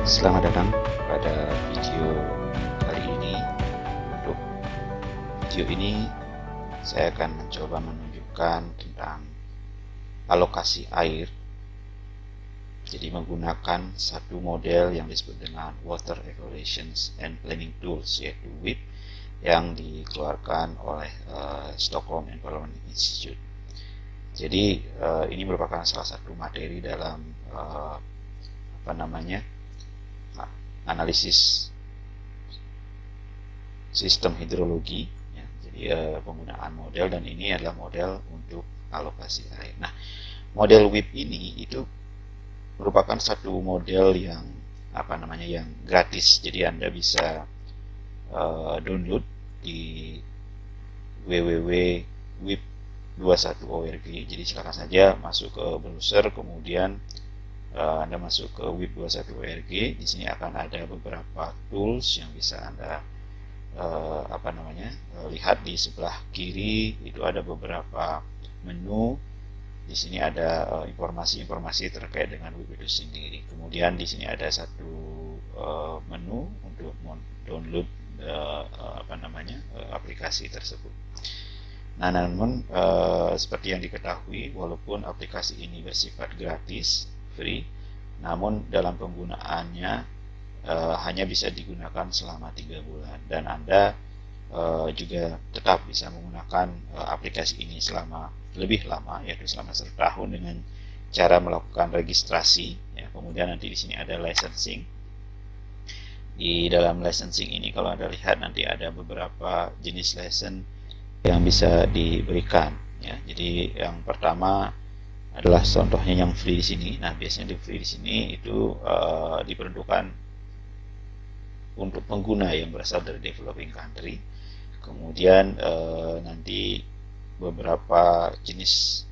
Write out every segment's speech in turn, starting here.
Selamat datang pada video kali ini. Untuk video ini saya akan mencoba menunjukkan tentang alokasi air. Jadi menggunakan satu model yang disebut dengan Water Evaluations and Planning Tools, yaitu WEP, yang dikeluarkan oleh Stockholm Environment Institute. Jadi ini merupakan salah satu materi dalam analisis sistem hidrologi, ya. Jadi penggunaan model, dan ini adalah model untuk alokasi air. Nah, model WEP ini itu merupakan satu model yang yang gratis. Jadi Anda bisa download di www.wip21.org. Jadi silakan saja masuk ke browser, kemudian Anda masuk ke wip21.org. Di sini akan ada beberapa tools yang bisa Anda lihat. Di sebelah kiri itu ada beberapa menu. Di sini ada informasi-informasi terkait dengan WEP itu sendiri. Kemudian di sini ada satu menu untuk download aplikasi tersebut. Nah, namun seperti yang diketahui, walaupun aplikasi ini bersifat gratis, free, namun dalam penggunaannya hanya bisa digunakan selama 3 bulan, dan Anda juga tetap bisa menggunakan aplikasi ini selama lebih lama, yaitu selama 1 tahun dengan cara melakukan registrasi, ya. Kemudian nanti di sini ada licensing. Di dalam licensing ini kalau Anda lihat nanti ada beberapa jenis license yang bisa diberikan, ya. Jadi yang pertama adalah contohnya yang free di sini. Nah, biasanya di free di sini itu diperuntukkan untuk pengguna yang berasal dari developing country. Kemudian nanti beberapa jenis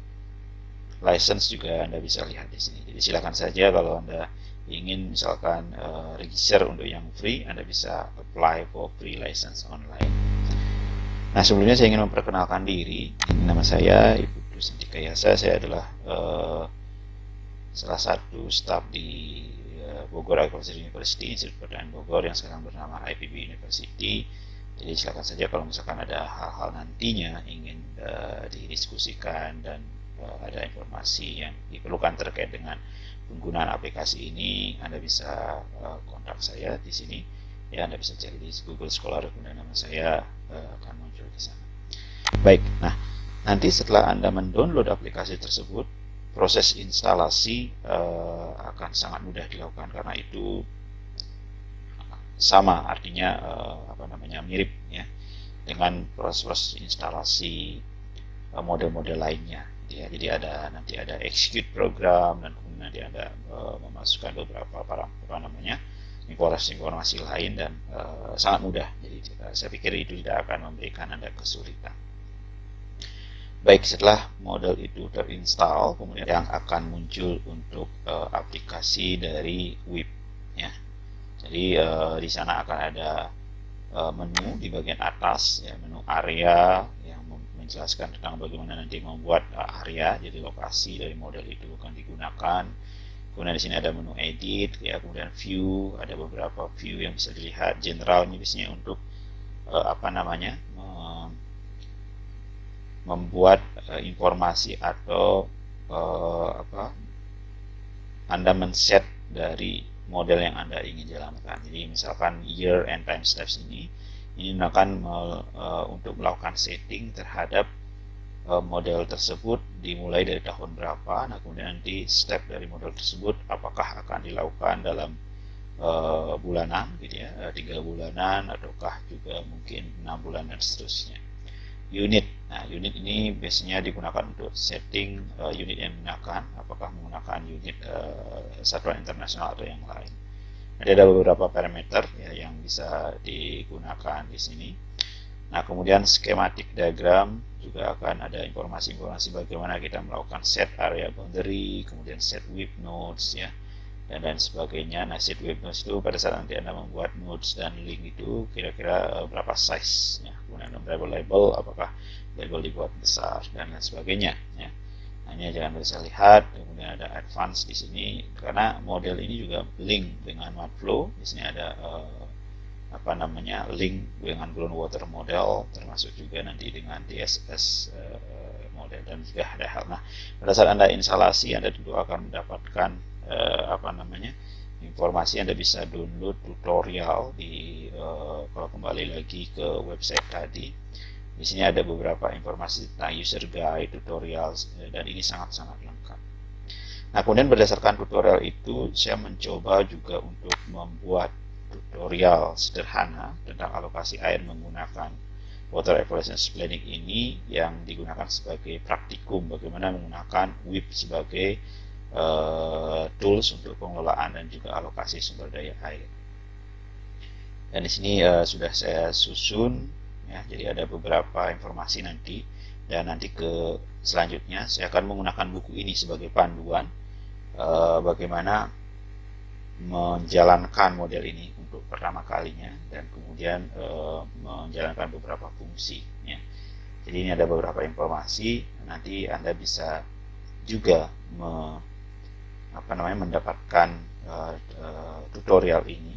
license juga Anda bisa lihat di sini. Jadi silakan saja kalau Anda ingin misalkan register untuk yang free, Anda bisa apply for free license online. Nah, sebelumnya saya ingin memperkenalkan diri. Nama saya Ibu Sintika Yasa. Saya adalah salah satu staf di Bogor Agriculture University, Institut Pertanian Bogor, yang sekarang bernama IPB University. Jadi silakan saja kalau misalkan ada hal-hal nantinya ingin didiskusikan dan ada informasi yang diperlukan terkait dengan penggunaan aplikasi ini, Anda bisa kontak saya di sini. Ya, Anda bisa cari di Google Scholar, kemudian nama saya akan muncul di sana. Baik, nah nanti setelah Anda mendownload aplikasi tersebut, proses instalasi akan sangat mudah dilakukan, karena itu sama, artinya mirip, ya, dengan proses instalasi model-model lainnya, ya. Jadi nanti ada execute program, dan kemudian nanti Anda memasukkan beberapa informasi lain, dan sangat mudah. Jadi saya pikir itu tidak akan memberikan Anda kesulitan. Baik, setelah model itu terinstall, kemudian yang akan muncul untuk aplikasi dari WEP, ya. Jadi di sana akan ada menu di bagian atas, ya, menu area yang menjelaskan tentang bagaimana nanti membuat area, jadi lokasi dari model itu akan digunakan. Kemudian di sini ada menu edit, ya, kemudian view, ada beberapa view yang bisa dilihat. General ini biasanya untuk membuat informasi atau Anda men-set dari model yang Anda ingin jalankan. Jadi misalkan year and time steps ini akan untuk melakukan setting terhadap model tersebut dimulai dari tahun berapa. Nah, kemudian nanti step dari model tersebut apakah akan dilakukan dalam bulanan, gitu ya, 3 bulanan, ataukah juga mungkin 6 bulan, dan seterusnya. Unit. Nah, unit ini biasanya digunakan untuk setting unit yang digunakan, apakah menggunakan unit satuan internasional atau yang lain. Ada beberapa parameter, ya, yang bisa digunakan di sini. Nah, kemudian schematic diagram juga akan ada informasi-informasi bagaimana kita melakukan set area boundary, kemudian set WEP nodes, ya, dan lain sebagainya. Nah, set WEP nodes itu pada saat nanti Anda membuat nodes dan link itu kira-kira berapa size, ya. Kemudian label, apakah label dibuat besar, dan lain sebagainya, ya. Nah, Nah, ini jangan bisa lihat, kemudian ada advance di sini karena model ini juga link dengan Mapflow. Di sini ada link dengan groundwater model, termasuk juga nanti dengan DSS model dan juga ada hal. Nah, pada saat Anda instalasi, Anda tentu akan mendapatkan informasi. Anda bisa download tutorial di kalau kembali lagi ke website tadi. Di sini ada beberapa informasi tentang user guide, tutorial, dan ini sangat-sangat lengkap. Nah, kemudian berdasarkan tutorial itu, saya mencoba juga untuk membuat tutorial sederhana tentang alokasi air menggunakan Water Evaluation Planning ini yang digunakan sebagai praktikum bagaimana menggunakan WIP sebagai tools untuk pengelolaan dan juga alokasi sumber daya air. Dan di sini sudah saya susun, ya, jadi ada beberapa informasi nanti, dan nanti ke selanjutnya saya akan menggunakan buku ini sebagai panduan bagaimana menjalankan model ini untuk pertama kalinya dan kemudian menjalankan beberapa fungsi, ya. Jadi ini ada beberapa informasi, nanti Anda bisa juga mendapatkan tutorial ini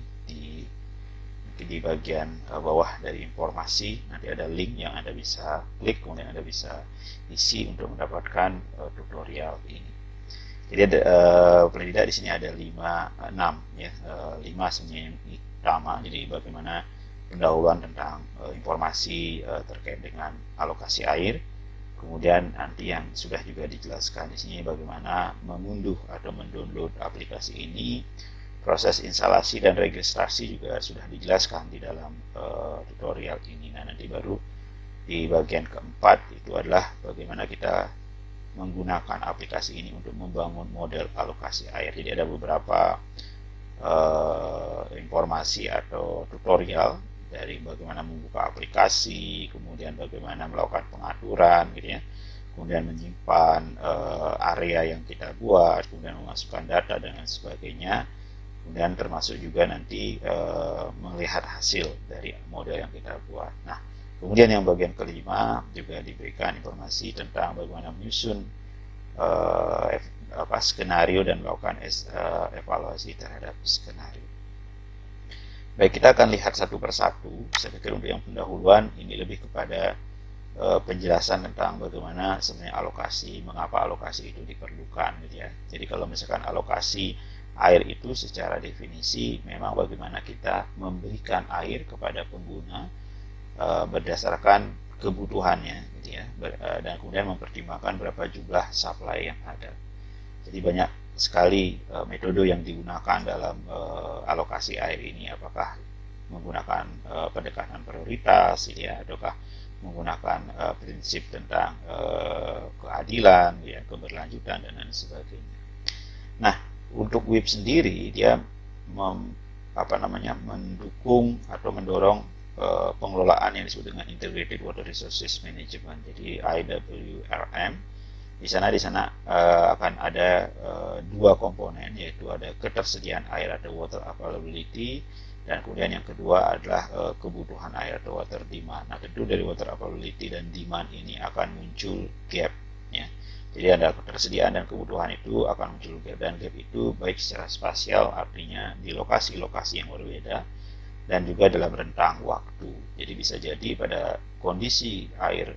di bagian bawah dari informasi. Nanti ada link yang Anda bisa klik, kemudian Anda bisa isi untuk mendapatkan tutorial ini. Jadi ada paling tidak di sini ada 6 ya, 5 sebenarnya yang utama. Jadi bagaimana pendahuluan tentang informasi terkait dengan alokasi air. Kemudian nanti yang sudah juga dijelaskan di sini bagaimana mengunduh atau mendownload aplikasi ini. Proses instalasi dan registrasi juga sudah dijelaskan di dalam tutorial ini. Nah, nanti baru di bagian keempat itu adalah bagaimana kita menggunakan aplikasi ini untuk membangun model alokasi air. Jadi ada beberapa informasi atau tutorial dari bagaimana membuka aplikasi, kemudian bagaimana melakukan pengaturan, gitu ya, kemudian menyimpan area yang kita buat, kemudian memasukkan data dan lain sebagainya, kemudian termasuk juga nanti melihat hasil dari model yang kita buat. Nah, kemudian yang bagian kelima juga diberikan informasi tentang bagaimana menyusun skenario dan melakukan evaluasi terhadap skenario. Baik, kita akan lihat satu persatu. Saya pikir untuk yang pendahuluan ini lebih kepada penjelasan tentang bagaimana sebenarnya alokasi, mengapa alokasi itu diperlukan, gitu ya. Jadi kalau misalkan alokasi air itu secara definisi memang bagaimana kita memberikan air kepada pengguna berdasarkan kebutuhannya, gitu ya, dan kemudian mempertimbangkan berapa jumlah supply yang ada. Jadi banyak sekali metode yang digunakan dalam alokasi air ini, apakah menggunakan pendekatan prioritas, ya, ataukah menggunakan prinsip tentang keadilan, ya, keberlanjutan dan lain sebagainya. Nah, untuk WIP sendiri dia mendukung atau mendorong pengelolaan yang disebut dengan Integrated Water Resources Management, jadi IWRM. Di sana akan ada dua komponen, yaitu ada ketersediaan air atau water availability, dan kemudian yang kedua adalah kebutuhan air atau water demand. Nah, tentu dari water availability dan demand ini akan muncul gap, ya. Jadi ada ketersediaan dan kebutuhan itu akan muncul gap, dan gap itu baik secara spasial, artinya di lokasi-lokasi yang berbeda, dan juga dalam rentang waktu. Jadi bisa jadi pada kondisi air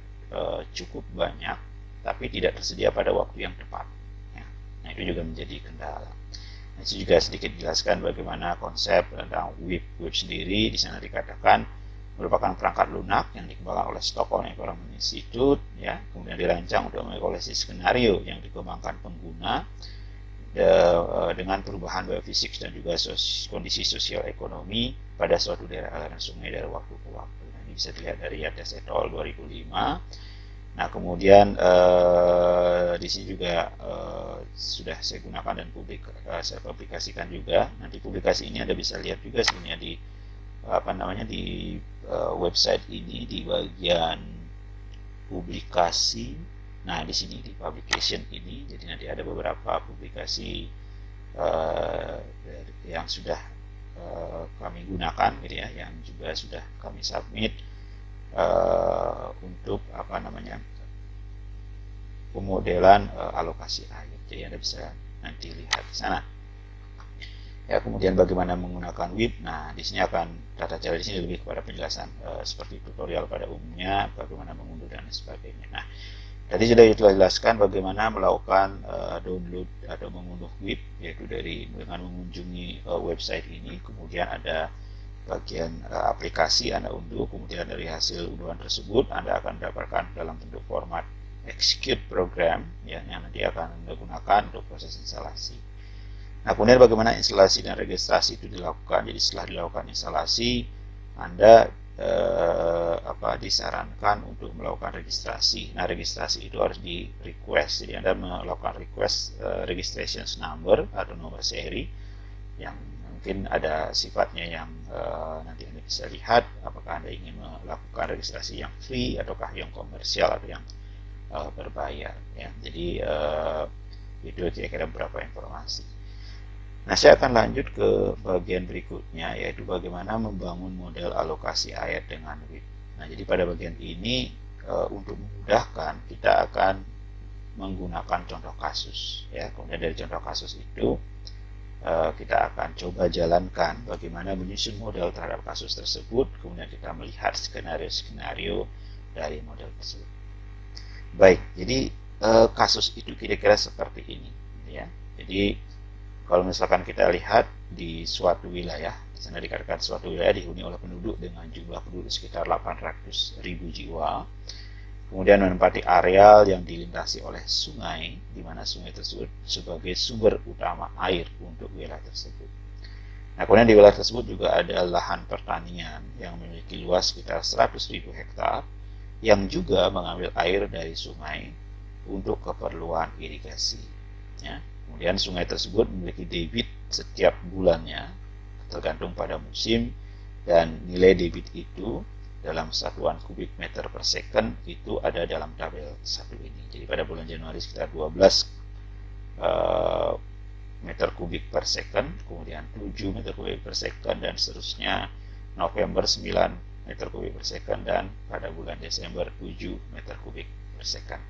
cukup banyak tapi tidak tersedia pada waktu yang tepat, ya. Nah, itu juga menjadi kendala. Nah, itu juga sedikit jelaskan bagaimana konsep tentang WIP sendiri. Di sana dikatakan merupakan perangkat lunak yang dikembangkan oleh Stockholm Environment Institute, ya, kemudian dirancang untuk mengevaluasi skenario yang dikembangkan pengguna dengan perubahan biofisik dan juga kondisi sosial ekonomi pada suatu daerah aliran sungai dari waktu ke waktu. Nah, ini bisa dilihat dari Yates et al. 2005. Nah, kemudian di sini juga sudah saya gunakan dan saya publikasikan juga. Nanti publikasi ini Anda bisa lihat juga sebenarnya di website ini di bagian publikasi. Nah, di sini di publication ini, jadi nanti ada beberapa publikasi yang sudah kami gunakan, gitu ya, yang juga sudah kami submit untuk pemodelan alokasi air. Jadi Anda bisa nanti lihat di sana. Ya, kemudian bagaimana menggunakan WIP. Nah, di sini akan tata cara di sini lebih kepada penjelasan seperti tutorial pada umumnya, bagaimana mengunduh dan sebagainya. Nah, tadi sudah dijelaskan bagaimana melakukan download atau mengunduh WIP, yaitu dengan mengunjungi website ini. Kemudian ada bagian aplikasi Anda unduh, kemudian dari hasil unduhan tersebut Anda akan mendapatkan dalam bentuk format execute program ya, yang nanti akan Anda gunakan untuk proses instalasi. Nah, kemudian bagaimana instalasi dan registrasi itu dilakukan. Jadi setelah dilakukan instalasi, Anda disarankan untuk melakukan registrasi. Nah, registrasi itu harus di request. Jadi Anda melakukan request registration number atau nomor seri yang mungkin ada sifatnya yang nanti Anda bisa lihat apakah Anda ingin melakukan registrasi yang free ataukah yang komersial atau yang berbayar ya. Jadi itu kira-kira beberapa informasi. Nah, saya akan lanjut ke bagian berikutnya, yaitu bagaimana membangun model alokasi air dengan WIP. Nah, jadi pada bagian ini untuk memudahkan kita akan menggunakan contoh kasus ya. Kemudian dari contoh kasus itu kita akan coba jalankan bagaimana menyusun model terhadap kasus tersebut, kemudian kita melihat skenario-skenario dari model tersebut. Baik, jadi kasus itu kira-kira seperti ini ya. Jadi kalau misalkan kita lihat di suatu wilayah, di sana dikatakan suatu wilayah dihuni oleh penduduk dengan jumlah penduduk sekitar 800.000 jiwa, kemudian menempati areal yang dilintasi oleh sungai, di mana sungai tersebut sebagai sumber utama air untuk wilayah tersebut. Nah, kemudian di wilayah tersebut juga ada lahan pertanian yang memiliki luas sekitar 100.000 hektar, yang juga mengambil air dari sungai untuk keperluan irigasi. Ya. Kemudian sungai tersebut memiliki debit setiap bulannya tergantung pada musim, dan nilai debit itu dalam satuan kubik meter per second itu ada dalam tabel 1 ini. Jadi pada bulan Januari sekitar 12 meter kubik per second, kemudian 7 meter kubik per second, dan seterusnya November 9 meter kubik per second, dan pada bulan Desember 7 meter kubik per second.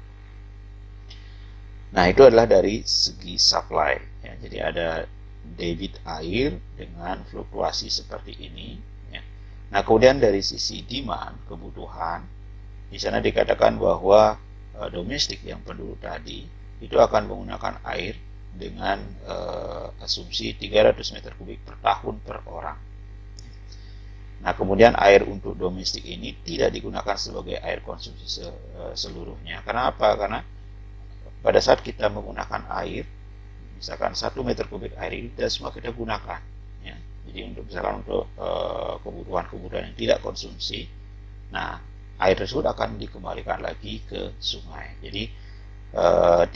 Nah, itu adalah dari segi supply ya. Jadi ada debit air dengan fluktuasi seperti ini ya. Nah, kemudian dari sisi demand, kebutuhan, di sana dikatakan bahwa domestik yang penduduk tadi itu akan menggunakan air dengan asumsi 300 meter kubik per tahun per orang. Nah, kemudian air untuk domestik ini tidak digunakan sebagai air konsumsi seluruhnya. Karena apa? Karena pada saat kita menggunakan air, misalkan 1 meter kubik air itu tidak semua kita gunakan ya. Jadi misalkan untuk kebutuhan-kebutuhan yang tidak konsumsi, nah air tersebut akan dikembalikan lagi ke sungai. Jadi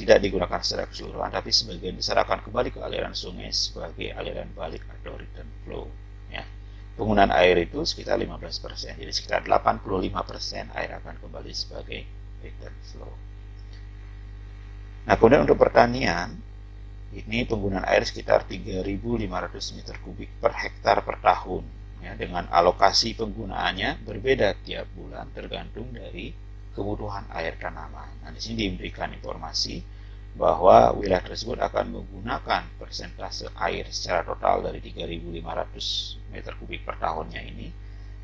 tidak digunakan secara keseluruhan, tapi sebagian besar akan kembali ke aliran sungai sebagai aliran balik atau return flow ya. Penggunaan air itu sekitar 15%, jadi sekitar 85% air akan kembali sebagai return flow. Nah, kemudian untuk pertanian, ini penggunaan air sekitar 3.500 meter kubik per hektar per tahun. Ya, dengan alokasi penggunaannya berbeda tiap bulan tergantung dari kebutuhan air tanaman. Nah, di sini diberikan informasi bahwa wilayah tersebut akan menggunakan persentase air secara total dari 3.500 meter kubik per tahunnya ini.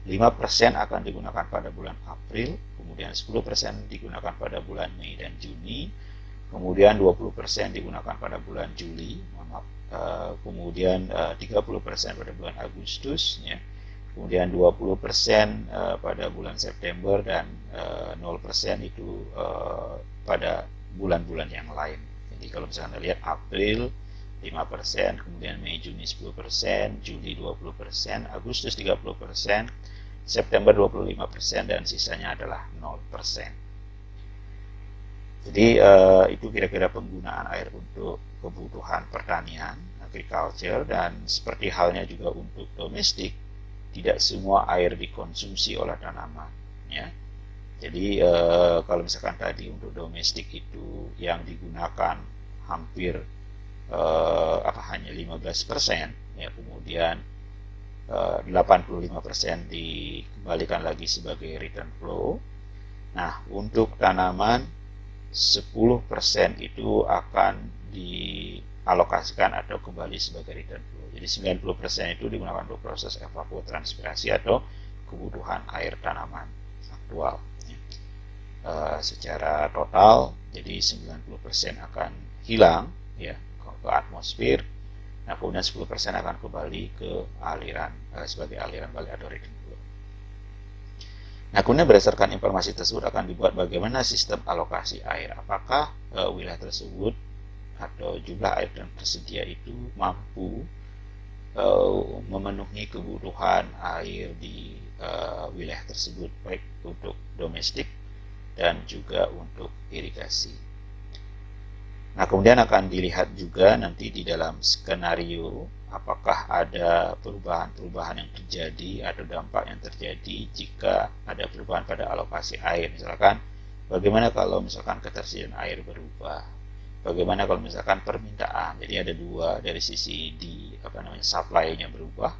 5% akan digunakan pada bulan April, kemudian 10% digunakan pada bulan Mei dan Juni, kemudian 20% digunakan pada bulan Juli, kemudian 30% pada bulan Agustus, ya. Kemudian 20% pada bulan September, dan 0% itu pada bulan-bulan yang lain. Jadi kalau misalnya Anda lihat April 5%, kemudian Mei Juni 10%, Juli 20%, Agustus 30%, September 25%, dan sisanya adalah 0%. Jadi itu kira-kira penggunaan air untuk kebutuhan pertanian, agriculture, dan seperti halnya juga untuk domestik, tidak semua air dikonsumsi oleh tanaman ya. Jadi kalau misalkan tadi untuk domestik itu yang digunakan hampir hanya 15% ya, kemudian 85% dikembalikan lagi sebagai return flow. Nah, untuk tanaman 10% itu akan dialokasikan atau kembali sebagai return flow. Jadi 90% itu digunakan untuk proses evapotranspirasi atau kebutuhan air tanaman aktual. Secara total, jadi 90% akan hilang ya ke atmosfer. Nah, kemudian 10% akan kembali ke aliran sebagai aliran balik atau return flow. Nah, kemudian berdasarkan informasi tersebut akan dibuat bagaimana sistem alokasi air. Apakah wilayah tersebut atau jumlah air yang tersedia itu mampu memenuhi kebutuhan air di wilayah tersebut, baik untuk domestik dan juga untuk irigasi. Nah, kemudian akan dilihat juga nanti di dalam skenario apakah ada perubahan-perubahan yang terjadi atau dampak yang terjadi jika ada perubahan pada alokasi air. Misalkan bagaimana kalau misalkan ketersediaan air berubah, bagaimana kalau misalkan permintaan. Jadi ada dua, dari sisi supply-nya berubah,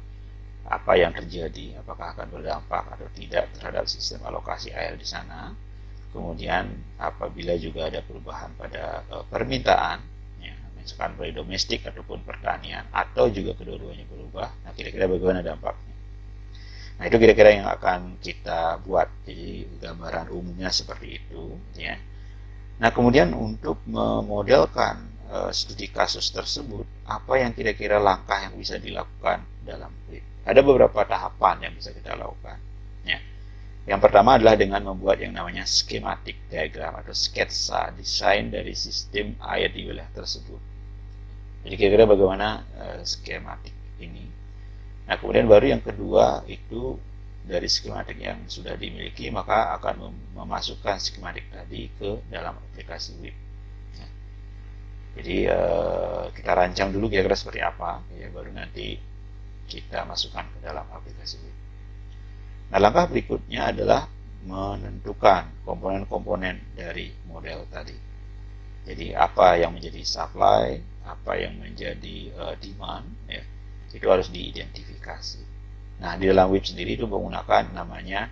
apa yang terjadi, apakah akan berdampak atau tidak terhadap sistem alokasi air di sana. Kemudian apabila juga ada perubahan pada permintaan, ya, misalkan dari domestik ataupun pertanian, atau juga kedua-duanya berubah, nah kira-kira bagaimana dampaknya. Nah, itu kira-kira yang akan kita buat. Jadi gambaran umumnya seperti itu, ya. Nah, kemudian untuk memodelkan studi kasus tersebut, apa yang kira-kira langkah yang bisa dilakukan dalam WIP? Ada beberapa tahapan yang bisa kita lakukan, ya. Yang pertama adalah dengan membuat yang namanya schematic diagram atau sketsa desain dari sistem air di wilayah tersebut. Jadi kira-kira bagaimana skematik ini. Nah, kemudian baru yang kedua itu dari skematik yang sudah dimiliki, maka akan memasukkan skematik tadi ke dalam aplikasi WIP. Ya. Jadi kita rancang dulu kira-kira seperti apa, ya, baru nanti kita masukkan ke dalam aplikasi WIP. Nah, langkah berikutnya adalah menentukan komponen-komponen dari model tadi. Jadi apa yang menjadi supply, apa yang menjadi demand, ya, itu harus diidentifikasi. Nah, di dalam WIP sendiri itu menggunakan namanya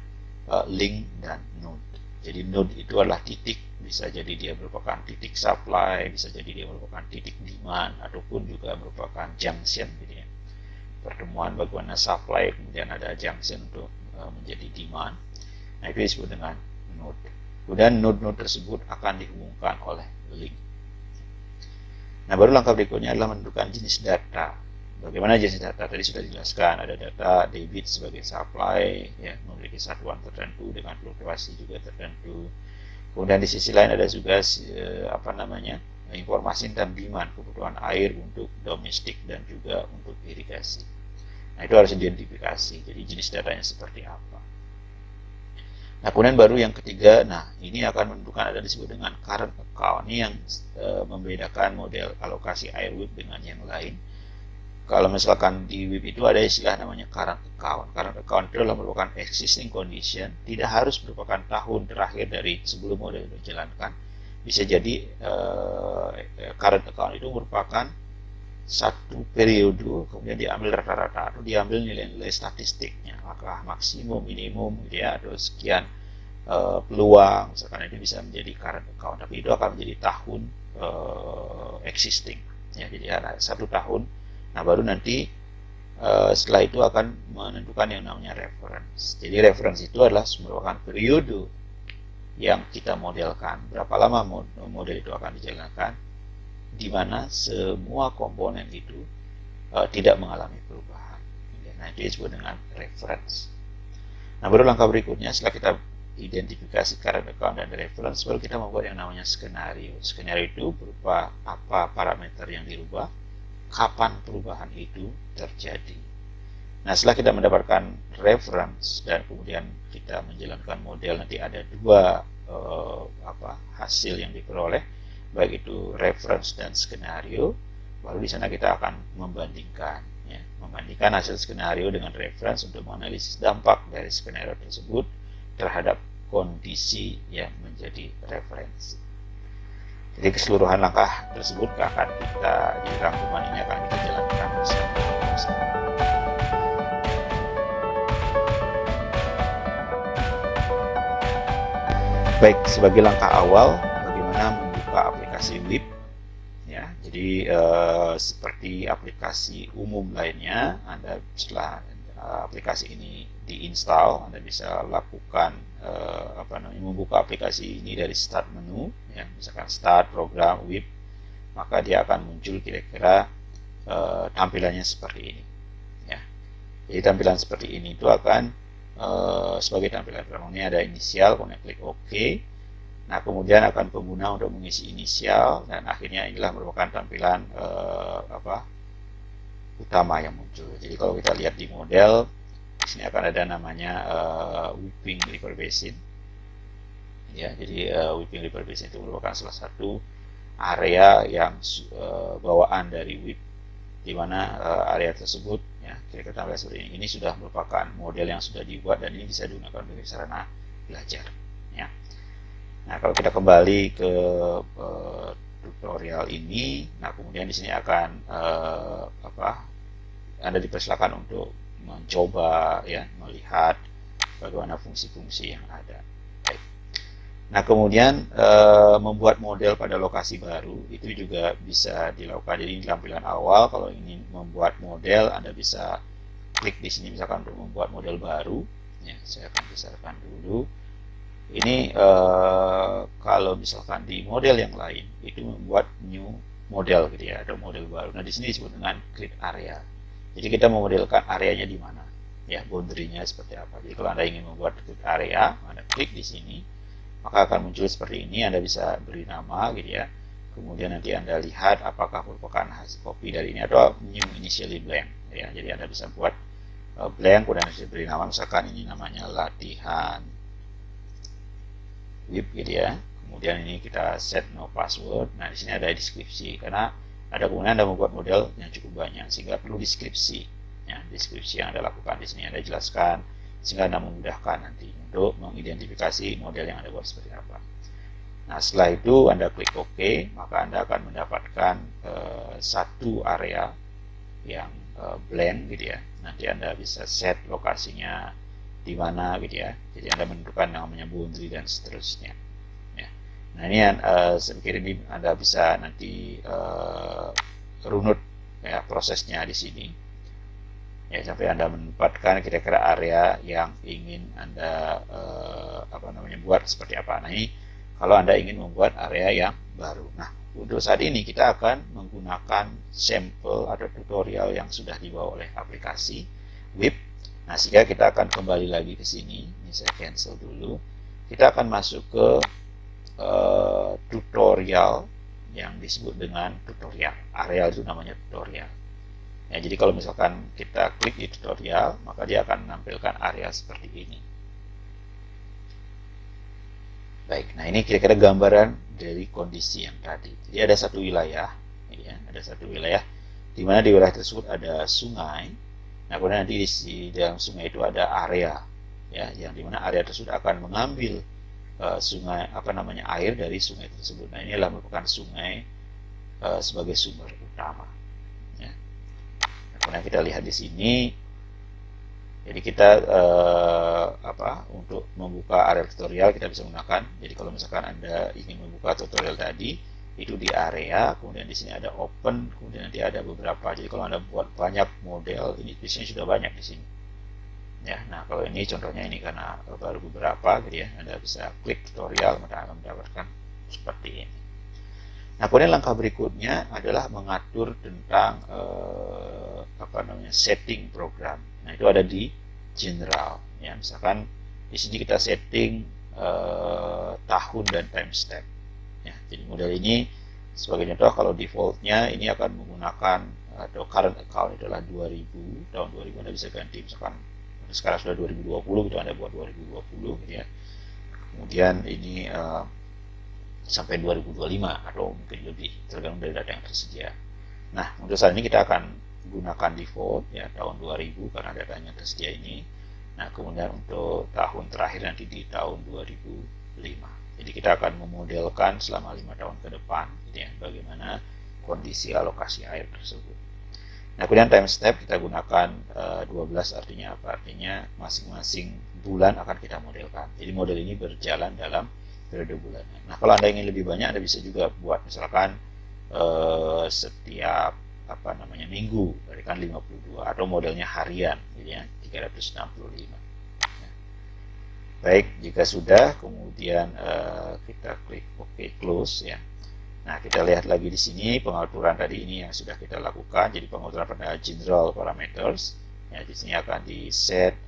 link dan node. Jadi node itu adalah titik, bisa jadi dia merupakan titik supply, bisa jadi dia merupakan titik demand, ataupun juga merupakan junction, gitu ya. Pertemuan bagaimana supply, kemudian ada junction untuk menjadi demand. Nah, itu disebut dengan node. Kemudian node-node tersebut akan dihubungkan oleh link. Nah, baru langkah berikutnya adalah menentukan jenis data. Bagaimana jenis data? Tadi sudah dijelaskan, ada data debit sebagai supply, ya, memiliki satuan tertentu dengan fluktuasi juga tertentu. Kemudian di sisi lain ada juga informasi tentang demand, kebutuhan air untuk domestik dan juga untuk irigasi. Nah, itu harus identifikasi. Jadi jenis datanya seperti apa. Nah, kemudian baru yang ketiga, nah ini akan menentukan, ada disebut dengan current account. Ini yang membedakan model alokasi air WIP dengan yang lain. Kalau misalkan di WIP itu ada istilah namanya current account. Current account itu adalah merupakan existing condition, tidak harus merupakan tahun terakhir dari sebelum model itu dijalankan. Bisa jadi current account itu merupakan satu periode, kemudian diambil rata-rata atau diambil nilai-nilai statistiknya, maka maksimum, minimum, gitu ya, atau sekian peluang, misalkan itu bisa menjadi current account, tapi itu akan menjadi tahun existing, ya, jadi ada 1 tahun. Nah, baru nanti setelah itu akan menentukan yang namanya reference. Jadi reference itu adalah merupakan periode yang kita modelkan, berapa lama model itu akan dijalankan, di mana semua komponen itu tidak mengalami perubahan. Nah, itu disebut dengan reference. Nah, baru langkah berikutnya setelah kita identifikasi current account dan reference, baru kita membuat yang namanya skenario. Skenario itu berupa apa parameter yang dirubah, kapan perubahan itu terjadi. Nah, setelah kita mendapatkan reference dan kemudian kita menjalankan model, nanti ada dua hasil yang diperoleh, baik itu reference dan skenario. Baru di sana kita akan membandingkan, ya, membandingkan hasil skenario dengan reference untuk menganalisis dampak dari skenario tersebut terhadap kondisi yang menjadi referensi. Jadi keseluruhan langkah tersebut akan kita, di rangkuman ini akan kita jalankan bersama. Baik, sebagai langkah awal, bagaimana Jadi seperti aplikasi umum lainnya, Anda setelah aplikasi ini diinstal, Anda bisa lakukan membuka aplikasi ini dari start menu, ya, misalkan start program WIP, maka dia akan muncul kira-kira tampilannya seperti ini. Ya. Jadi tampilan seperti ini itu akan sebagai tampilan pertama, ini ada inisial, kemudian klik OK. Nah, kemudian akan pengguna untuk mengisi inisial, dan akhirnya inilah merupakan tampilan utama yang muncul. Jadi kalau kita lihat di model, di sini akan ada namanya Weeping River Basin. Ya, jadi Weeping River Basin itu merupakan salah satu area yang bawaan dari WIP, di mana area tersebut, ya, kira-kira tampilan seperti ini sudah merupakan model yang sudah dibuat dan ini bisa digunakan sebagai sarana belajar. Ya. Nah, kalau kita kembali ke tutorial ini, nah kemudian di sini akan Anda dipersilakan untuk mencoba, ya, melihat bagaimana fungsi-fungsi yang ada. Baik. Nah, kemudian membuat model pada lokasi baru itu juga bisa dilakukan. Jadi di tampilan awal, kalau ingin membuat model, Anda bisa klik di sini misalkan untuk membuat model baru. Ya, saya akan besarkan dulu. Ini kalau misalkan di model yang lain itu membuat new model gitu ya, ada model baru. Nah, di sini disebut dengan create area. Jadi kita memodelkan areanya di mana, ya, boundary-nya seperti apa. Jadi kalau Anda ingin membuat create area, Anda klik di sini, maka akan muncul seperti ini. Anda bisa beri nama gitu ya. Kemudian nanti Anda lihat apakah merupakan hasil copy dari ini atau new initially blank, ya. Jadi Anda bisa buat blank, kemudian Anda bisa beri nama, misalkan ini namanya latihan WIP gitu ya. Kemudian ini kita set no password. Nah, di sini ada deskripsi, karena ada kemudian Anda membuat model yang cukup banyak sehingga perlu deskripsi. Ya, deskripsi yang Anda lakukan di sini Anda jelaskan sehingga Anda memudahkan nanti untuk mengidentifikasi model yang Anda buat seperti apa. Nah, setelah itu Anda klik OK, maka Anda akan mendapatkan satu area yang blank gitu ya. Nanti Anda bisa set lokasinya di mana gitu ya. Jadi Anda menentukan namanya boundary dan seterusnya. Ya. Nah, ini saya pikir ini Anda bisa nanti runut, ya, prosesnya di sini. Ya, sampai Anda menempatkan kira-kira area yang ingin Anda buat seperti apa. Nah, ini kalau Anda ingin membuat area yang baru. Nah, untuk saat ini kita akan menggunakan sampel atau tutorial yang sudah dibawa oleh aplikasi WIP. Nah, sehingga kita akan kembali lagi ke sini. Ini saya cancel dulu. Kita akan masuk ke tutorial yang disebut dengan tutorial. Area itu namanya tutorial. Ya, jadi kalau misalkan kita klik di tutorial, maka dia akan menampilkan area seperti ini. Baik, nah ini kira-kira gambaran dari kondisi yang tadi. Jadi ada satu wilayah, ya, ada satu wilayah di mana di wilayah tersebut ada sungai. Nah, kemudian nanti di dalam sungai itu ada area, ya, yang dimana area tersebut akan mengambil air dari sungai tersebut. Nah, inilah merupakan sungai sebagai sumber utama. Ya. Nah, kemudian kita lihat di sini. Jadi kita untuk membuka area tutorial kita bisa menggunakan. Jadi kalau misalkan Anda ingin membuka tutorial tadi, itu di area, kemudian di sini ada open, kemudian nanti ada beberapa. Jadi kalau Anda buat banyak model, ini di sini sudah banyak di sini. Ya, nah kalau ini contohnya ini karena baru beberapa, gitu ya. Anda bisa klik tutorial, maka akan mendapatkan seperti ini. Nah, kemudian langkah berikutnya adalah mengatur tentang setting program. Nah, itu ada di general. Ya, misalkan di sini kita setting tahun dan timestamp. Ya, jadi model ini sebagai contoh, kalau defaultnya ini akan menggunakan atau current account adalah 2000, tahun 2000 Anda bisa ganti, misalkan sekarang sudah 2020 gitu, Anda buat 2020 gitu ya. Kemudian ini sampai 2025 atau mungkin lebih, tergantung dari data yang tersedia. Nah, untuk saat ini kita akan gunakan default ya tahun 2000 karena datanya tersedia ini. Nah, kemudian untuk tahun terakhir nanti di tahun 2005. Jadi kita akan memodelkan selama 5 tahun ke depan gitu ya, bagaimana kondisi alokasi air tersebut. Nah, kemudian timestamp kita gunakan 12, artinya apa? Artinya masing-masing bulan akan kita modelkan. Jadi model ini berjalan dalam periode bulanan. Nah, kalau Anda ingin lebih banyak, Anda bisa juga buat misalkan setiap minggu, berarti kan 52, atau modelnya harian gitu ya, 365. Baik, jika sudah, kemudian kita klik OK close ya. Nah, kita lihat lagi di sini pengaturan tadi ini yang sudah kita lakukan. Jadi pengaturan pada general parameters ya, di sini akan di set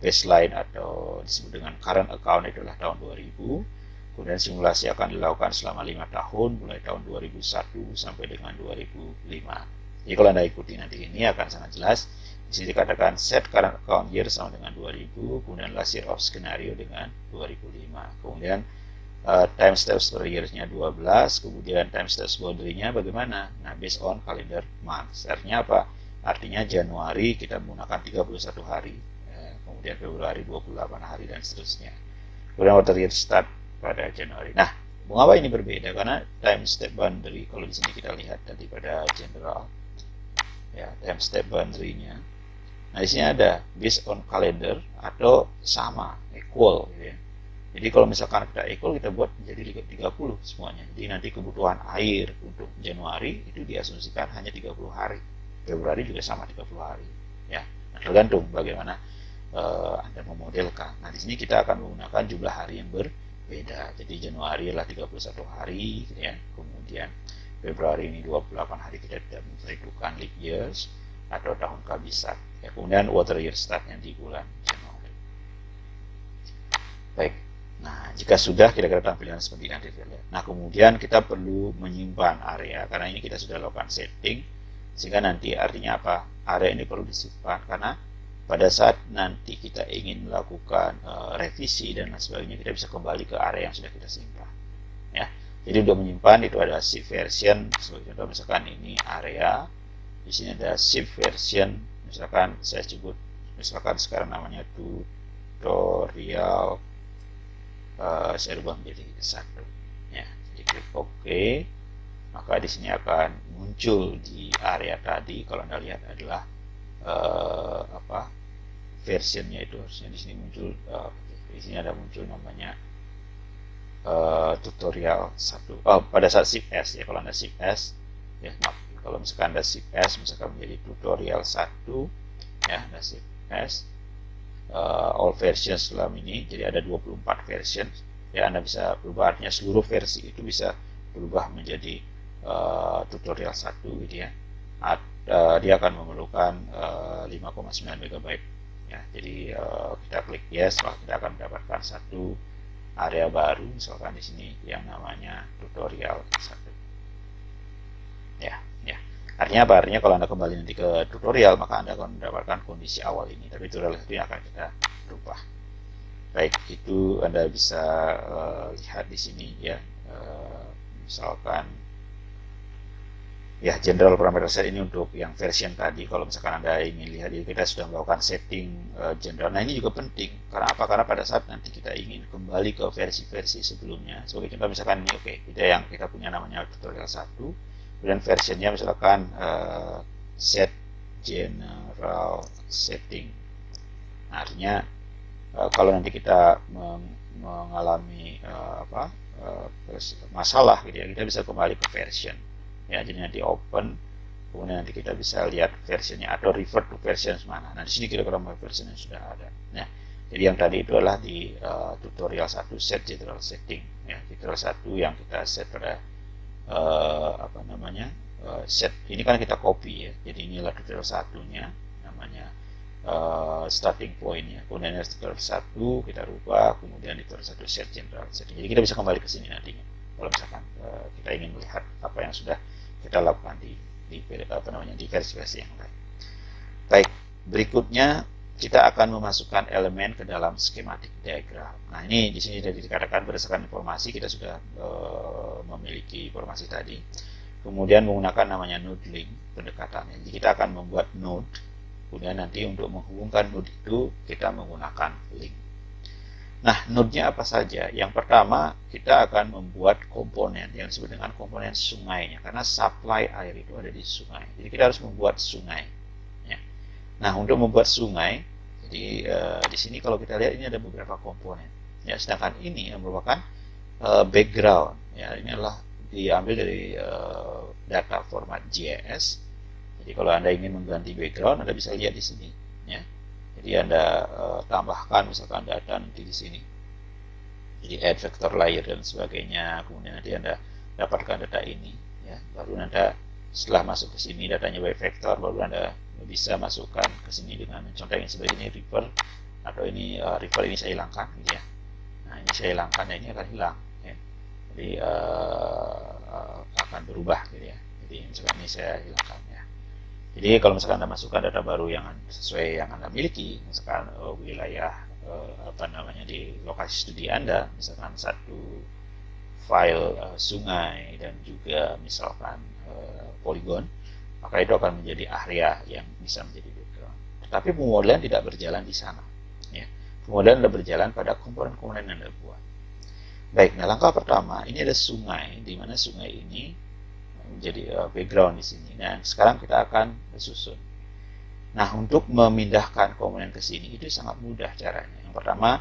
baseline atau disebut dengan current account, itu adalah tahun 2000. Kemudian simulasi akan dilakukan selama 5 tahun, mulai tahun 2001 sampai dengan 2005. Jadi kalau Anda ikuti nanti ini akan sangat jelas. Di sini dikatakan set current account year sama dengan 2000, kemudian last year of scenario dengan 2005. Kemudian time steps per year-nya 12, kemudian time steps boundary-nya bagaimana? Nah, based on calendar month. Artinya apa? Artinya Januari kita menggunakan 31 hari, kemudian Februari 28 hari, dan seterusnya. Kemudian water year start pada Januari. Nah, mengapa ini berbeda? Karena time step boundary, kalau di sini kita lihat tadi pada general, ya, time step boundary-nya. Nah, di sini ada based on calendar atau sama, equal gitu ya. Jadi kalau misalkan kita equal, kita buat menjadi 30 semuanya. Jadi nanti kebutuhan air untuk Januari itu diasumsikan hanya 30 hari. Februari juga sama 30 hari. Ya, nah, tergantung bagaimana Anda memodelkan. Nah, di sini kita akan menggunakan jumlah hari yang berbeda. Jadi Januari adalah 31 hari gitu ya. Kemudian Februari ini 28 hari, kita tidak memperhitungkan leap years atau tahun kabisat. Ya, kemudian water year startnya di bulan Januari. Baik. Nah, jika sudah, kira-kira tampilan seperti ini nanti lihat. Nah, kemudian kita perlu menyimpan area, karena ini kita sudah lakukan setting, sehingga nanti artinya apa? Area ini perlu disimpan, karena pada saat nanti kita ingin melakukan revisi dan lain sebagainya, kita bisa kembali ke area yang sudah kita simpan. Ya, jadi untuk menyimpan itu ada zip version, sebagai contoh misalkan ini area, di sini ada zip version, misalkan saya sebut, misalkan sekarang namanya tutorial. Saya rubah menjadi 1 ya. Jadi klik OK, maka di sini akan muncul di area tadi, kalau Anda lihat adalah versionnya itu harusnya di sini muncul. Di sini ada muncul namanya tutorial 1. Pada saat shift S ya, kalau Anda shift S ya, maaf, kalau misalkan Anda shift S misalkan menjadi tutorial 1 ya, Anda shift S, all versions dalam ini, jadi ada 24 version ya, Anda bisa berubah, artinya seluruh versi itu bisa berubah menjadi tutorial 1 gitu ya. Dia akan memerlukan 5,9 MB ya. Jadi kita klik yes, maka kita akan mendapatkan satu area baru, misalkan di sini yang namanya tutorial 1 ya. Artinya apa? Artinya kalau Anda kembali nanti ke tutorial, maka Anda akan mendapatkan kondisi awal ini. Tapi tutorial itu yang akan kita rubah. Baik, itu Anda bisa lihat di sini ya. Misalkan ya, general parameter set ini untuk yang version tadi. Kalau misalkan Anda ingin lihat, kita sudah melakukan setting general. Nah, ini juga penting. Karena apa? Karena pada saat nanti kita ingin kembali ke versi-versi sebelumnya. Sebagai contoh misalkan ini, kita punya namanya tutorial 1. Kemudian versionnya misalkan set general setting. Nah, artinya kalau nanti kita mengalami masalah gitu ya, kita bisa kembali ke version ya. Jadi nanti open, kemudian nanti kita bisa lihat versionnya atau revert to version mana. Nah, di sini kira-kira version yang sudah ada. Nah, jadi yang tadi itu adalah di tutorial 1 set general setting ya. Tutorial 1 yang kita set pada set ini kan kita copy ya. Jadi inilah tutorial 1-nya, namanya starting point ya. Kemudian tutorial 1 kita rubah, kemudian tutorial 1 set general setting. Jadi kita bisa kembali ke sini nantinya kalau misalkan kita ingin melihat apa yang sudah kita lakukan di versi-versi yang lain. Baik, berikutnya kita akan memasukkan elemen ke dalam schematic diagram. Nah, ini di sini tadi dikatakan berdasarkan informasi, kita sudah memiliki informasi tadi. Kemudian menggunakan namanya node link pendekatannya. Jadi kita akan membuat node, kemudian nanti untuk menghubungkan node itu kita menggunakan link. Nah, node-nya apa saja? Yang pertama, kita akan membuat komponen yang disebut dengan komponen sungainya, karena supply air itu ada di sungai. Jadi kita harus membuat sungai. Ya. Nah, untuk membuat sungai, jadi di sini kalau kita lihat ini ada beberapa komponen. Ya, sedangkan ini yang merupakan background. Ya, ini adalah diambil dari data format JS. Jadi kalau Anda ingin mengganti background, Anda bisa lihat di sini, ya. Jadi Anda tambahkan misalkan data nanti di sini. Jadi add vector layer dan sebagainya. Kemudian nanti Anda dapatkan data ini, ya. Baru Anda setelah masuk ke sini datanya by vector, baru Anda bisa masukkan ke sini dengan contohnya seperti ini river, atau ini river ini saya hilangkan, gitu ya. Nah ini saya hilangkan, ya, ini akan hilang, ya. Jadi akan berubah, gitu ya. Jadi misalkan ini saya hilangkan, ya. Jadi kalau misalkan Anda masukkan data baru yang sesuai yang Anda miliki, misalkan wilayah di lokasi studi Anda, misalkan satu file sungai dan juga misalkan poligon, maka itu akan menjadi area yang bisa menjadi background. Tetapi pemodelan tidak berjalan di sana, ya. Pemodelan Anda berjalan pada komponen-komponen yang Anda buat. Baik, nah langkah pertama ini ada sungai, di mana sungai ini menjadi background di sini. Nah sekarang kita akan susun. Nah untuk memindahkan komponen ke sini itu sangat mudah caranya. Yang pertama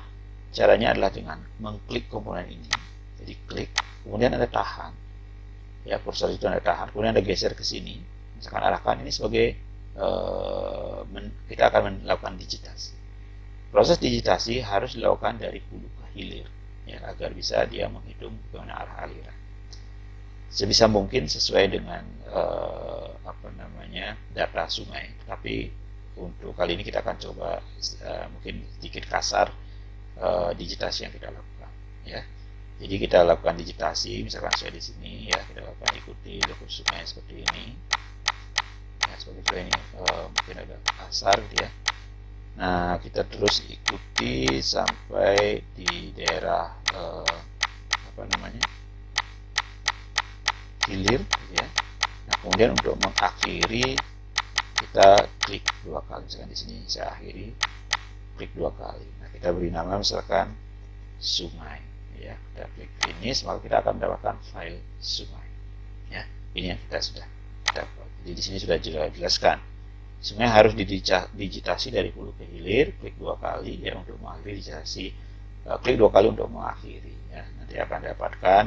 caranya adalah dengan mengklik komponen ini. Jadi klik, kemudian Anda tahan, ya, kursor itu Anda tahan, kemudian Anda geser ke sini, misalkan arahkan ini sebagai kita akan melakukan digitasi. Proses digitasi harus dilakukan dari hulu ke hilir, ya, agar bisa dia menghitung bagaimana arah aliran. Sebisa mungkin sesuai dengan data sungai. Tapi untuk kali ini kita akan coba mungkin sedikit kasar digitasi yang kita lakukan, ya. Jadi kita lakukan digitasi, misalkan saya di sini, ya, kita lakukan ikuti lokus sungai seperti ini, ya, seperti ini, mungkin agak kasar, gitu ya. Nah kita terus ikuti sampai di daerah hilir, gitu ya. Nah kemudian untuk mengakhiri kita klik dua kali, misalkan di sini saya akhiri, klik dua kali. Nah kita beri nama misalkan sungai, ya, kita klik finish, maka kita akan mendapatkan file sungai, ya. Ini yang kita sudah dapat. Jadi di sini sudah jelaskan sungai harus digitasi dari hulu ke hilir, klik dua kali, ya, untuk mengakhiri digitasi, klik dua kali untuk mengakhiri, ya. Nanti akan dapatkan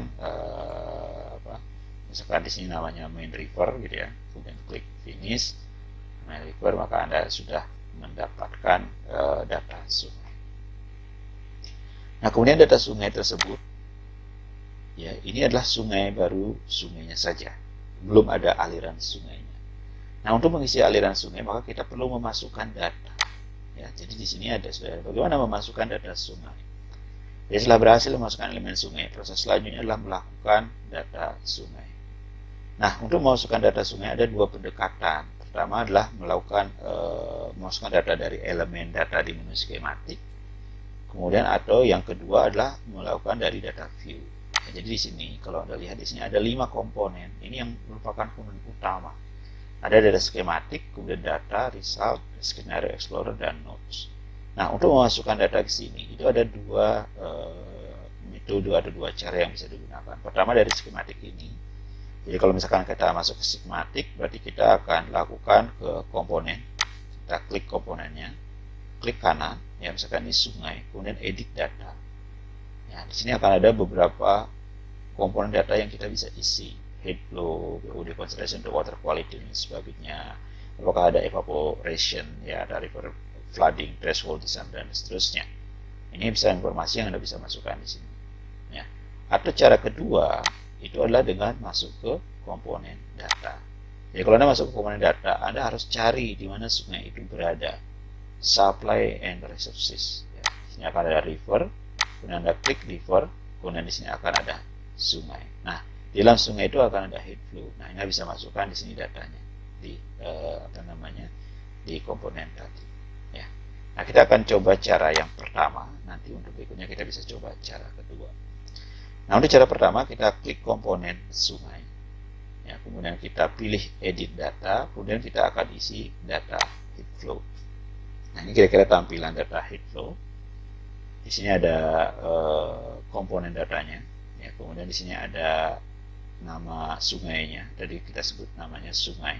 misalkan di sini namanya main river, gitu ya, kemudian klik finish main river, maka Anda sudah mendapatkan data sungai. Nah kemudian data sungai tersebut, ya, ini adalah sungai baru, sungainya saja, belum ada aliran sungainya. Nah untuk mengisi aliran sungai maka kita perlu memasukkan data, ya. Jadi di sini ada bagaimana memasukkan data sungai. Jadi setelah berhasil memasukkan elemen sungai, proses selanjutnya adalah melakukan data sungai. Nah untuk memasukkan data sungai ada dua pendekatan. Pertama adalah melakukan memasukkan data dari elemen data di menu skematik. Kemudian atau yang kedua adalah melakukan dari data view. Nah, jadi di sini kalau Anda lihat di sini ada 5 komponen. Ini yang merupakan komponen utama. Ada data skematik, kemudian data, result, scenario explorer, dan notes. Nah untuk memasukkan data ke sini itu ada dua metode, ada dua cara yang bisa digunakan. Pertama dari skematik ini. Jadi kalau misalkan kita masuk ke skematik, berarti kita akan lakukan ke komponen. Kita klik komponennya, klik kanan, ya, misalkan ini sungai, kemudian edit data. Ya, di sini akan ada beberapa komponen data yang kita bisa isi, head flow, BOD concentration, water quality, dan sebagainya. Apakah ada evaporation, ya, ada river flooding, threshold, dan seterusnya. Ini bisa informasi yang Anda bisa masukkan di sini. Ya. Atau cara kedua itu adalah dengan masuk ke komponen data. Jadi kalau Anda masuk ke komponen data, Anda harus cari di mana sungai itu berada. Supply and resources. Ya, di sini akan ada river, kemudian Anda klik river, kemudian di sini akan ada sungai. Nah, di dalam sungai itu akan ada head flow. Nah, ini bisa masukkan di sini datanya di di komponen tadi. Ya. Nah, kita akan coba cara yang pertama. Nanti untuk berikutnya kita bisa coba cara kedua. Nah, untuk cara pertama kita klik komponen sungai. Ya, kemudian kita pilih edit data, kemudian kita akan isi data head flow. Nah, ini kira-kira tampilan data head flow. Di sini ada komponen datanya. Ya, kemudian di sini ada nama sungainya. Tadi kita sebut namanya sungai.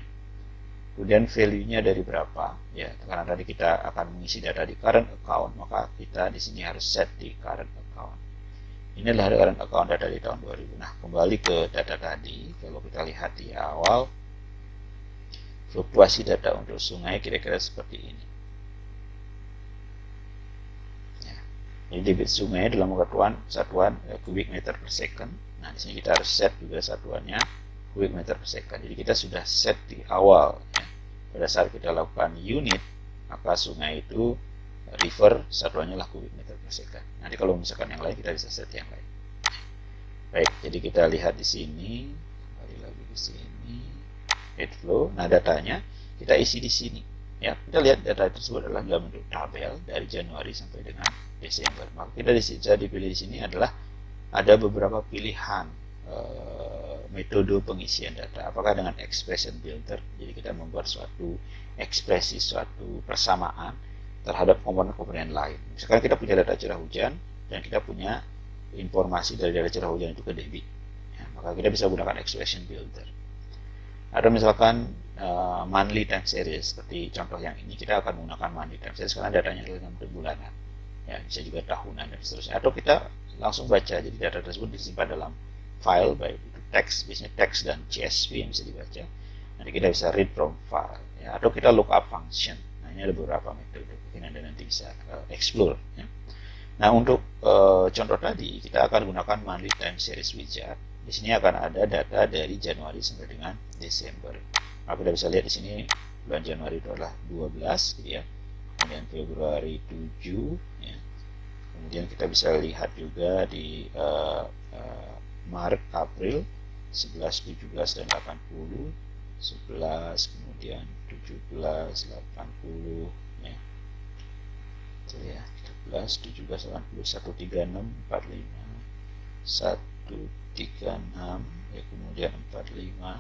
Kemudian value-nya dari berapa? Ya, karena tadi kita akan mengisi data di current account, maka kita di sini harus set di current account. Ini adalah current account data di tahun 2000. Nah, kembali ke data tadi, kalau kita lihat di awal, fluktuasi data untuk sungai kira-kira seperti ini. Ya. Jadi debit sungai dalam satuan kubik meter per second. Nah, di sini kita harus set juga satuannya kubik meter per second. Jadi kita sudah set di awal. Ya. Pada saat kita lakukan unit, maka sungai itu river satuannya lah kubik meter per second. Nanti kalau misalkan yang lain kita bisa set yang lain. Baik, jadi kita lihat di sini, kembali lagi di sini, head flow. Nah, datanya kita isi di sini. Ya, kita lihat data tersebut adalah dalam bentuk tabel dari Januari sampai dengan Desember. Maka kita bisa dipilih di sini adalah ada beberapa pilihan metode pengisian data. Apakah dengan expression builder, jadi kita membuat suatu ekspresi, suatu persamaan terhadap komponen-komponen lain. Misalkan kita punya data curah hujan dan kita punya informasi dari data curah hujan itu ke debit, ya, maka kita bisa gunakan expression builder. Atau misalkan monthly time series, seperti contoh yang ini kita akan menggunakan monthly time series karena datanya adalah dalam bulanan, ya, bisa juga tahunan dan seterusnya. Atau kita langsung baca, jadi data tersebut disimpan dalam file, baik itu teks, biasanya teks dan CSV yang bisa dibaca. Nanti kita bisa read from file, ya. Atau kita lookup function. Nah, ini ada beberapa metode, mungkin Anda nanti bisa explore, ya. Nah, untuk contoh tadi kita akan gunakan monthly time series widget. Di sini akan ada data dari Januari sampai dengan Desember. Nah, kita bisa lihat di sini bulan Januari itu adalah 12, gitu ya. Kemudian Februari 7, ya. Kemudian kita bisa lihat juga di Maret, April 11, 17 dan 80, 11, kemudian 17, 80, ya. Itu ya, 11, 17, 80, 136, 45, 136, ya, kemudian 45,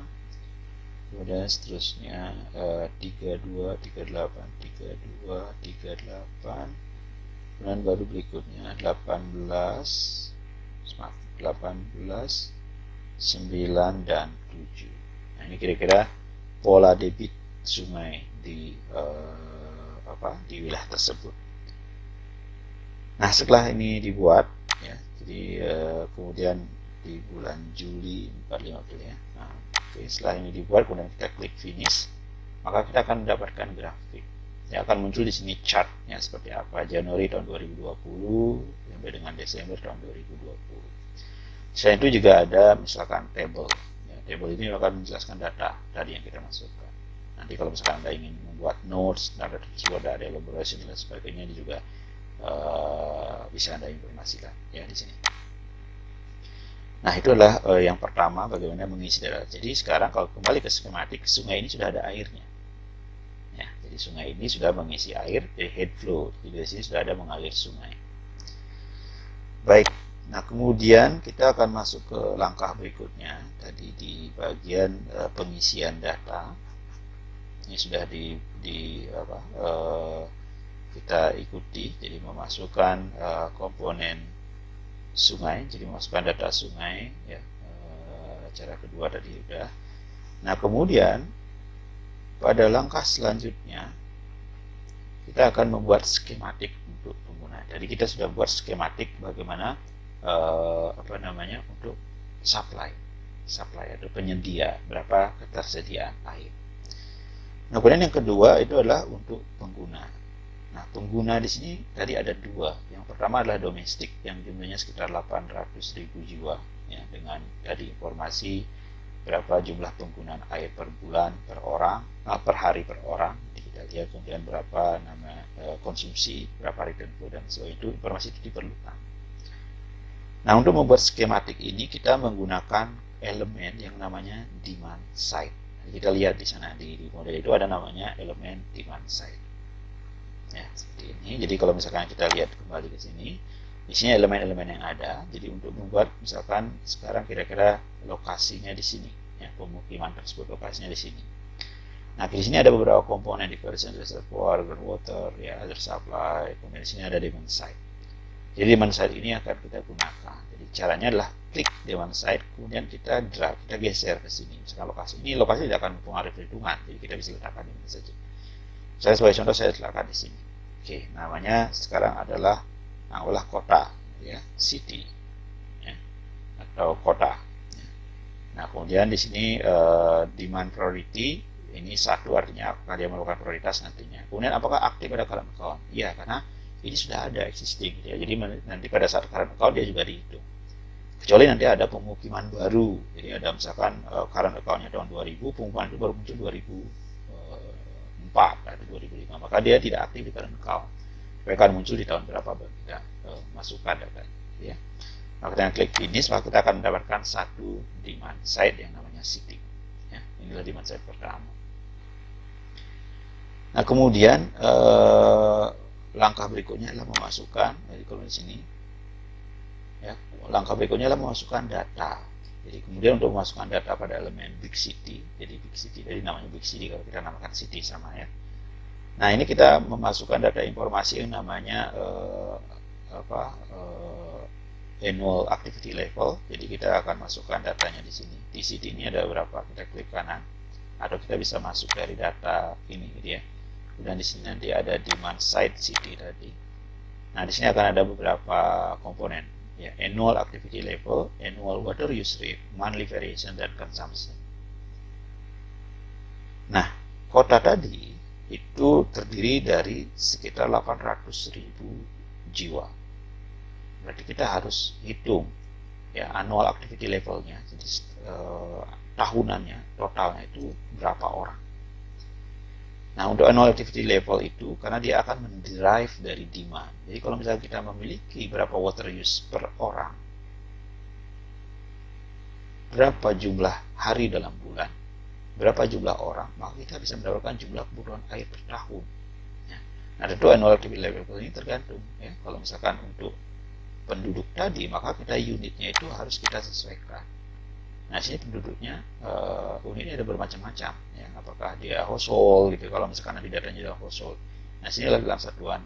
kemudian seterusnya 32, 38, 32, 38, kemudian baru berikutnya 18, 18, 9 dan 7. Nah, ini kira-kira pola debit sungai di di wilayah tersebut. Nah, setelah ini dibuat, ya, jadi kemudian di bulan Juli 45, ya. Nah, setelah ini dibuat, kemudian kita klik finish, maka kita akan mendapatkan grafik. Ya, akan muncul di sini chartnya seperti apa Januari tahun 2020 sampai dengan Desember tahun 2020. Selain itu juga ada misalkan table. Ya, table ini akan menjelaskan data tadi yang kita masukkan. Nanti kalau misalkan Anda ingin membuat notes, data tersebut ada elaboration dan sebagainya, ini juga bisa Anda informasikan, ya, di sini. Nah, itu adalah yang pertama, bagaimana mengisi data. Jadi sekarang kalau kembali ke skematik, sungai ini sudah ada airnya. Ya, jadi sungai ini sudah mengisi air, jadi head flow. Jadi di sini sudah ada mengalir sungai. Baik. Nah, kemudian kita akan masuk ke langkah berikutnya. Tadi di bagian pengisian data, ini sudah kita ikuti. Jadi memasukkan komponen sungai, jadi memasukkan data sungai, ya. Cara kedua tadi sudah. Nah, kemudian pada langkah selanjutnya kita akan membuat skematik untuk pengguna. Jadi kita sudah buat skematik bagaimana untuk supply atau penyedia, berapa ketersediaan air. Nah, kemudian yang kedua itu adalah untuk pengguna. Nah, pengguna di sini tadi ada dua. Yang pertama adalah domestik yang jumlahnya sekitar 800.000 jiwa, ya, dengan tadi informasi berapa jumlah penggunaan air per bulan per orang, per hari per orang. Jadi kita lihat kemudian berapa konsumsi, berapa return flow dan sebagainya, itu informasi itu diperlukan. Nah, untuk membuat skematik ini kita menggunakan elemen yang namanya demand side. Jadi kita lihat di sana di model itu ada namanya elemen demand side. Ya, seperti ini. Jadi kalau misalkan kita lihat kembali ke sini, di sini elemen-elemen yang ada. Jadi untuk membuat misalkan sekarang kira-kira lokasinya di sini, ya, pemukiman tersebut lokasinya di sini. Nah, di sini ada beberapa komponen, diversion reservoir, groundwater, ya, air supply. Kemudian di sini ada demand side. Jadi demand side ini akan kita gunakan. Jadi caranya adalah klik demand side, kemudian kita drag, kita geser ke sini. Misalkan lokasi ini, lokasi tidak akan mempengaruhi perhitungan, jadi kita bisa letakkan di mana saja. Saya sebagai contoh saya letakkan di sini. Oke, namanya sekarang adalah kota, ya, city. atau kota. Nah, kemudian di sini demand priority ini satu, artinya apakah dia merupakan prioritas nantinya. Kemudian apakah aktif pada current account? Iya, karena ini sudah ada existing gitu ya. Jadi nanti pada saat current account dia juga dihitung. Kecuali nanti ada pemukiman baru. Jadi ada misalkan current account-nya tahun 2000, pemukiman itu baru muncul 2004 atau 2005, maka dia tidak aktif di current account. Dia akan muncul di tahun berapa baru kita masukkan data ya. Maka kita klik finish, maka kita akan mendapatkan satu demand side yang namanya city. Ya, inilah demand side pertama. Nah, kemudian langkah berikutnya adalah memasukkan, jadi kalau di sini, ya, langkah berikutnya adalah memasukkan data. Jadi kemudian untuk memasukkan data pada elemen big city, jadi big city, jadi namanya big city kalau kita namakan city sama ya. Nah, ini kita memasukkan data informasi yang namanya annual activity level. Jadi kita akan masukkan datanya di sini. Di city ini ada berapa? Kita klik kanan, atau kita bisa masuk dari data ini gitu ya. Kemudian di sini nanti ada demand side city tadi. Nah, di sini akan ada beberapa komponen ya, annual activity level, annual water use rate, monthly variation, dan consumption. Nah, kota tadi itu terdiri dari sekitar 800.000 jiwa. Berarti kita harus hitung ya annual activity levelnya, jadi tahunannya totalnya itu berapa orang. Nah, untuk annual activity level itu karena dia akan menderive dari demand. Jadi kalau misalnya kita memiliki berapa water use per orang, berapa jumlah hari dalam bulan, berapa jumlah orang, maka kita bisa mendapatkan jumlah kebutuhan air per tahun. Ya. Nah, tentu annual activity level ini tergantung ya. Kalau misalkan untuk penduduk tadi, maka kita unitnya itu harus kita sesuaikan. Nah, sini penduduknya unitnya ada bermacam-macam ya. Apakah dia household gitu, kalau misalkan nanti datanya adalah household. Nah, sini dalam satuan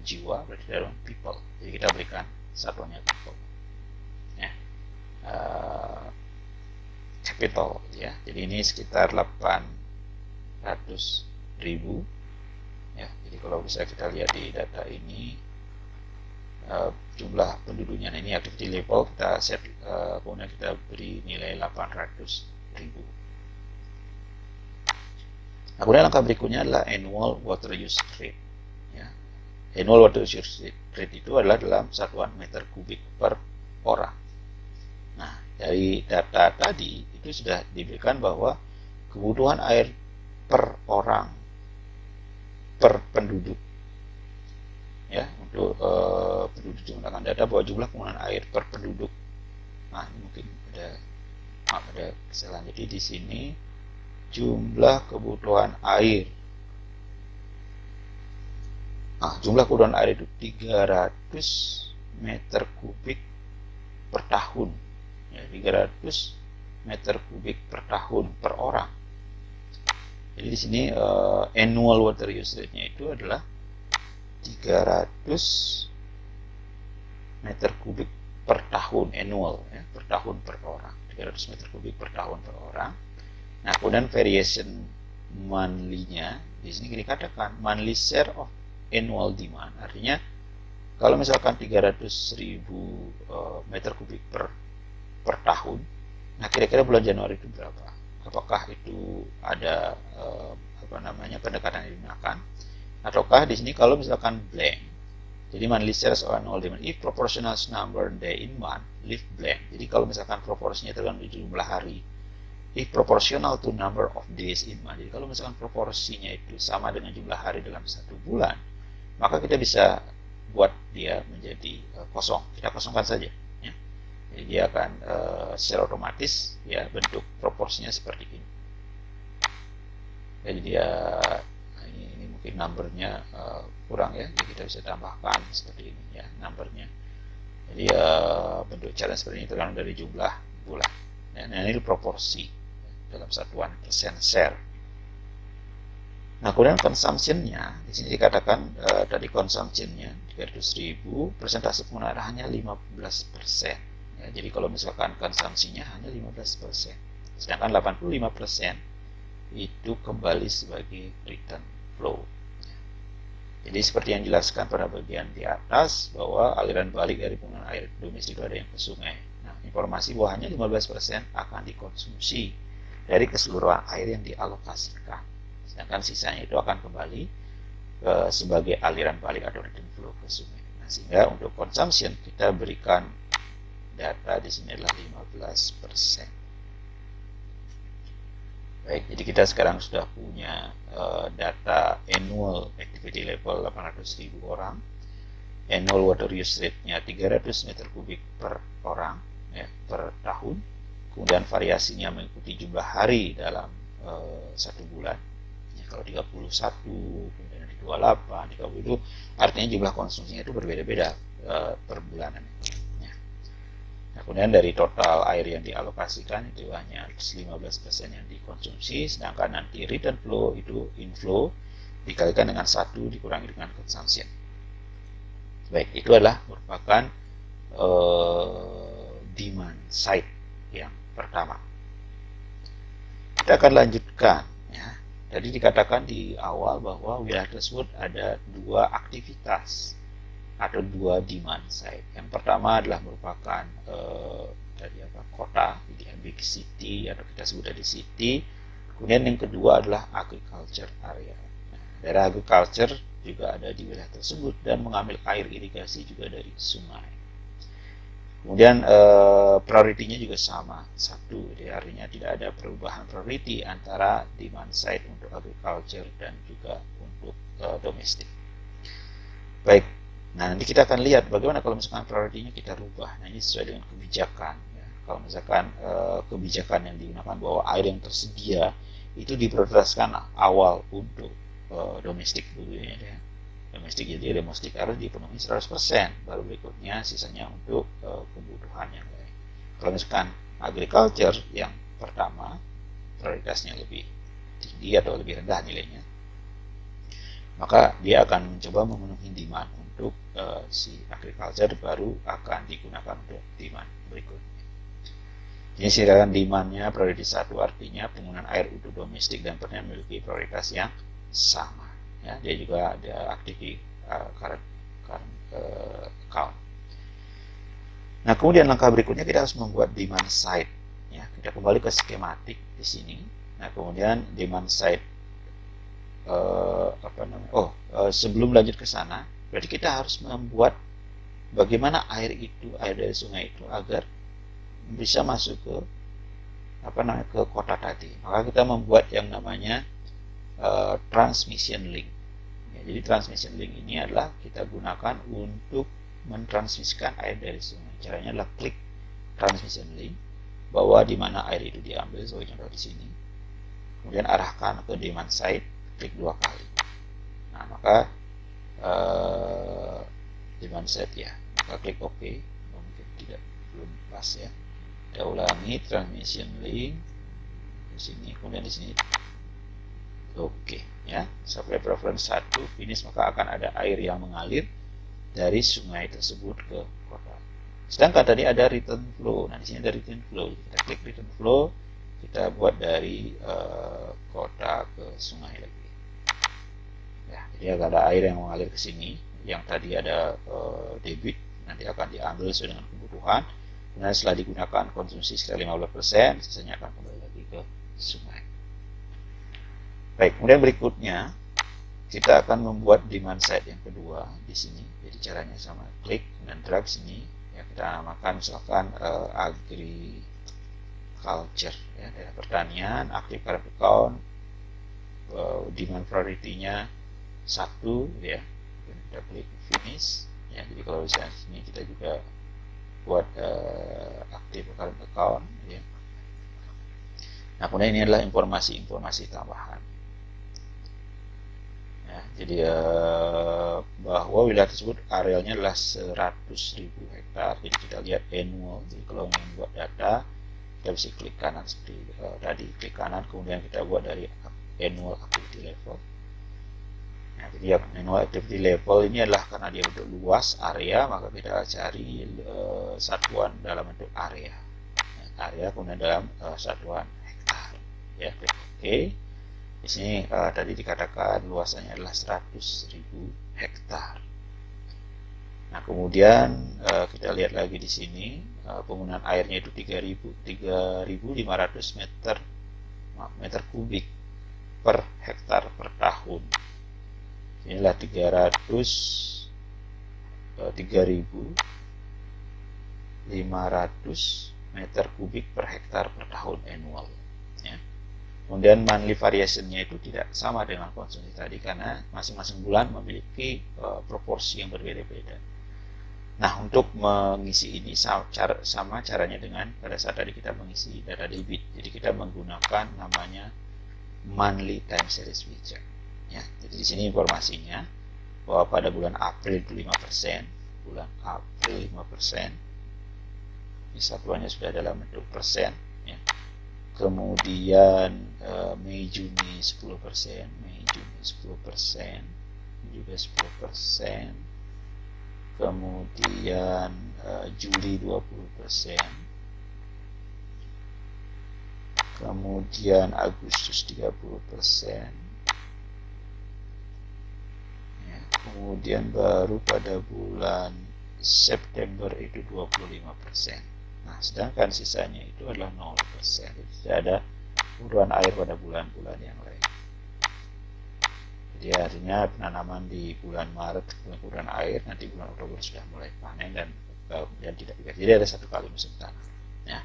jiwa berarti dalam people. Jadi kita berikan satuannya people. Ya. Capital ya. Jadi ini sekitar 800.000 ya. Jadi kalau bisa kita lihat di data ini jumlah penduduknya. Nah, ini activity level kita set, kemudian kita beri nilai 800.000. Nah, kemudian langkah berikutnya adalah annual water use rate ya. Annual water use rate itu adalah dalam satuan meter kubik per orang. Nah, dari data tadi itu sudah diberikan bahwa kebutuhan air per orang per penduduk ya, untuk penduduk menggunakan data bahwa jumlah penggunaan air per penduduk. Nah, ini mungkin ada kesalahan. Jadi di sini jumlah kebutuhan air. Nah, jumlah kebutuhan air itu 300 meter kubik per tahun. Ya, 300 meter kubik per tahun per orang. Jadi di sini annual water use rate-nya itu adalah 300 meter kubik per tahun annual ya, per tahun per orang, 300 meter kubik per tahun per orang. Nah, kemudian variation monthly-nya di sini dikatakan monthly share of annual demand, artinya kalau misalkan 300.000 meter kubik per tahun, nah kira-kira bulan Januari itu berapa? Apakah itu ada pendekatan yang digunakan, ataukah di sini kalau misalkan blank, jadi monthly shares of annual demand if proportional number day in month, leave blank. Jadi kalau misalkan proporsinya tergantung jumlah hari, if proportional to number of days in month, jadi kalau misalkan proporsinya itu sama dengan jumlah hari dalam satu bulan, maka kita bisa buat dia menjadi kosong. Kita kosongkan saja ya. Jadi dia akan secara otomatis ya bentuk proporsinya seperti ini. Jadi dia ini mungkin numbernya kurang ya, jadi kita bisa tambahkan seperti ini ya numbernya. Jadi bentuk challenge seperti ini tergantung dari jumlah bulan. Nah, ini proporsi dalam satuan persen share. Nah, kemudian consumption-nya di sini dikatakan dari consumption-nya 300.000, persentase penggunaan hanya 15%. Ya, jadi kalau misalkan konsumsinya hanya 15%, sedangkan 85% itu kembali sebagai return flow. Jadi seperti yang dijelaskan pada bagian di atas bahwa aliran balik dari penggunaan air domestik itu ada yang ke sungai. Nah, informasi bahwa hanya 15% akan dikonsumsi dari keseluruhan air yang dialokasikan, sedangkan sisanya itu akan kembali sebagai aliran balik atau return flow ke sungai. Nah, sehingga untuk consumption kita berikan data di sini adalah 15%. Baik, jadi kita sekarang sudah punya data annual activity level 800.000 orang, annual water use rate-nya 300 meter kubik per orang ya, per tahun, kemudian variasinya mengikuti jumlah hari dalam satu bulan ya, kalau 31, kemudian 28, 30 itu artinya jumlah konsumsinya itu berbeda-beda per bulanan ya. Nah, kemudian dari total air yang dialokasikan itu hanya 15% yang dikonsumsi, sedangkan nanti return flow itu inflow dikalikan dengan 1 dikurangi dengan consumption. Baik, itu adalah merupakan demand side yang pertama. Kita akan lanjutkan ya. Jadi dikatakan di awal bahwa wilayah tersebut ada dua aktivitas atau dua demand side. Yang pertama adalah merupakan kota, jadi big city atau kita sebut dari city. Kemudian yang kedua adalah agriculture area. Nah, daerah agriculture juga ada di wilayah tersebut dan mengambil air irigasi juga dari sungai. Kemudian prioritinya juga sama, satu, jadi artinya tidak ada perubahan priority antara demand side untuk agriculture dan juga untuk domestik. Baik, nah nanti kita akan lihat bagaimana kalau misalkan prioritinya kita rubah. Nah ini sesuai dengan kebijakan. Ya. Kalau misalkan kebijakan yang digunakan bahwa air yang tersedia itu diprioritaskan awal untuk domestik dulu ya. Domestik, jadi domestik harus dipenuhi 100%, baru berikutnya sisanya untuk kebutuhan yang lain. Kalau misalkan agriculture yang pertama prioritasnya lebih tinggi atau lebih rendah nilainya, maka dia akan mencoba memenuhi demand untuk si agriculture, baru akan digunakan untuk demand berikutnya. Jadi silakan demandnya prioritas 1 artinya penggunaan air untuk domestik dan pertanian memiliki prioritas yang sama. Ya, dia juga ada activity current account. Nah, kemudian langkah berikutnya kita harus membuat demand side. Ya, kita kembali ke skematik di sini. Nah, kemudian demand side sebelum lanjut ke sana, berarti kita harus membuat bagaimana air dari sungai itu agar bisa masuk ke ke kota tadi. Maka kita membuat yang namanya transmission link. Ya, jadi transmission link ini adalah kita gunakan untuk mentransmisikan air dari sungai. Caranya adalah klik transmission link, bahwa di mana air itu diambil, sebagai contoh di sini. Kemudian arahkan ke demand side, klik 2 kali. Nah, maka demand side ya, maka klik OK. Mungkin belum pas ya. Kita ulangi transmission link di sini, kemudian di sini. Oke, ya. Supply preference 1 finish, maka akan ada air yang mengalir dari sungai tersebut ke kota. Sedangkan tadi ada return flow. Nah, di sini ada return flow. Kita klik return flow, kita buat dari kota ke sungai lagi. Ya, jadi ada air yang mengalir ke sini. Yang tadi ada debit, nanti akan diambil sesuai dengan kebutuhan. Kemudian setelah digunakan konsumsi sekitar 15%, sisanya akan kembali lagi ke sungai. Baik, kemudian berikutnya kita akan membuat demand side yang kedua di sini. Jadi caranya sama, klik dan drag sini. Ya, kita namakan misalkan agriculture, ya, daerah pertanian, active current account, demand priority-nya 1, ya. Kita klik finish. Ya, jadi kalau di sini kita juga buat active current account, ya. Nah, kemudian ini adalah informasi tambahan. Ya, jadi bahwa wilayah tersebut arealnya adalah 100.000 hektar. Jadi kita lihat annual. Jadi kalau ingin buat data, kita bisa klik kanan seperti tadi, klik kanan, kemudian kita buat dari annual activity level. Nah, jadi annual activity level ini adalah karena dia bentuk luas area, maka kita cari satuan dalam bentuk area. Nah, area kemudian dalam satuan hektar. Ya, klik OK. Di sini tadi dikatakan luasannya adalah 100.000 hektar. Nah, kemudian kita lihat lagi di sini penggunaan airnya itu 3.500 meter kubik per hektar per tahun. Inilah 3.500 meter kubik per hektar per tahun annual. Ya. Kemudian monthly variation-nya itu tidak sama dengan konsumsi tadi karena masing-masing bulan memiliki proporsi yang berbeda-beda. Nah, untuk mengisi ini sama caranya dengan pada saat tadi kita mengisi data debit. Jadi kita menggunakan namanya monthly time series feature. Ya, jadi di sini informasinya bahwa pada bulan April itu 5%, bulan April 5%. Ini satuannya sudah dalam bentuk persen, ya. Kemudian Mei Juni 10%, Mei Juni 10%, juga 10%. Kemudian Juli 20%. Kemudian Agustus 30%. Ya, kemudian baru pada bulan September itu 25%. Nah, sedangkan sisanya itu adalah 0%. Jadi tidak ada kebutuhan air pada bulan-bulan yang lain. Jadi artinya penanaman di bulan Maret kebutuhan air, nanti bulan Oktober sudah mulai panen dan kemudian tidak digas. Jadi ada satu kali musim tanam. Ya,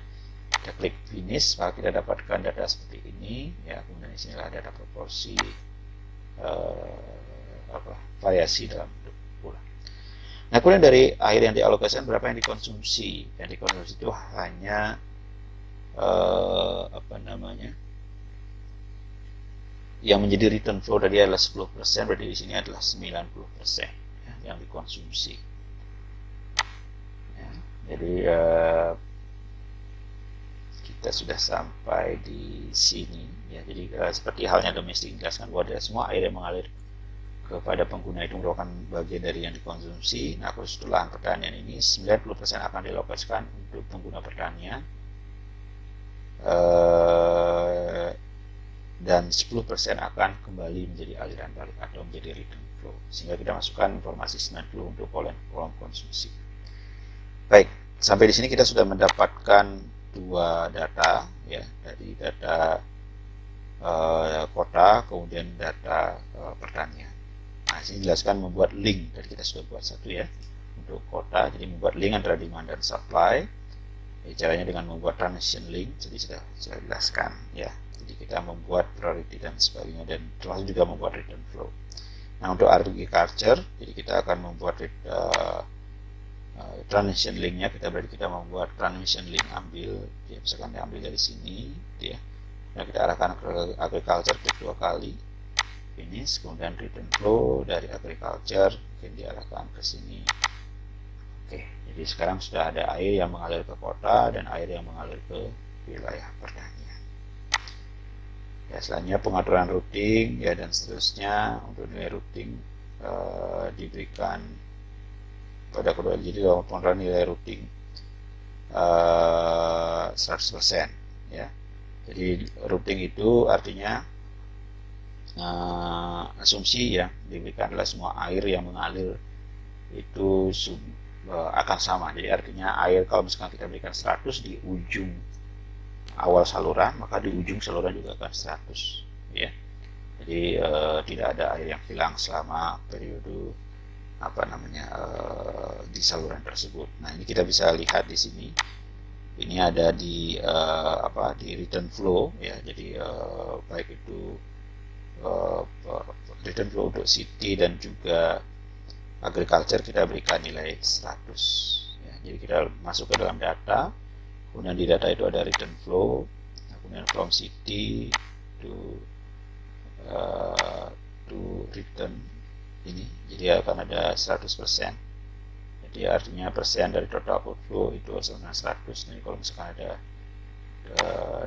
kita klik finish, maka kita dapatkan data seperti ini. Ya, kemudian di sini ada data proporsi variasi dalam bentuk bulan. Nah, kemudian dari air yang dialokasikan berapa yang dikonsumsi? Yang dikonsumsi itu hanya yang menjadi return flow tadi adalah 10%, berarti di sini adalah 90% ya, yang dikonsumsi. Ya, jadi kita sudah sampai di sini. Ya, jadi seperti halnya domestik dijelaskan bahwa semua air yang mengalir kepada pengguna itu merupakan bagian dari yang dikonsumsi. Nah, khusus untuk lahan pertanian ini 90% akan dilokasikan untuk pengguna pertanian dan 10% akan kembali menjadi aliran balik atau menjadi return flow, sehingga kita masukkan informasi 90 untuk kolom konsumsi. Baik, sampai di sini kita sudah mendapatkan dua data, ya, dari data kota kemudian data pertanian. Nah, sini jelaskan membuat link, tadi kita sudah buat satu ya untuk kota, jadi membuat link antara demand dan supply. Jadi, caranya dengan membuat transition link, jadi sudah jelaskan ya. Jadi kita membuat priority dan sebagainya, dan termasuk juga membuat return flow. Nah, untuk agriculture, jadi kita akan membuat transition linknya, berarti kita membuat transition link, ambil ya, misalkan diambil dari sini ya. Nah, kita arahkan ke agriculture klik 2 kali. Finish, kemudian return flow dari agriculture mungkin diarahkan ke sini. Oke, jadi sekarang sudah ada air yang mengalir ke kota dan air yang mengalir ke wilayah pertanian. Ya, selanjutnya pengaturan routing ya dan seterusnya. Untuk nilai routing diberikan pada kedua, jadi pengaturan nilai routing 100% ya. Jadi routing itu artinya asumsi yang diberikan adalah semua air yang mengalir itu akan sama. Jadi artinya air, kalau misalkan kita berikan 100 di ujung awal saluran, maka di ujung saluran juga akan 100 ya. Jadi tidak ada air yang hilang selama periode di saluran tersebut. Nah, ini kita bisa lihat di sini. Ini ada di di return flow ya. Jadi baik itu return flow untuk city dan juga agriculture kita berikan nilai 100 ya. Jadi kita masuk ke dalam data, kemudian di data itu ada return flow, kemudian from city to return ini, jadi akan ada 100%. Jadi artinya persen dari total outflow itu sama 100. Ini kalau misalkan ada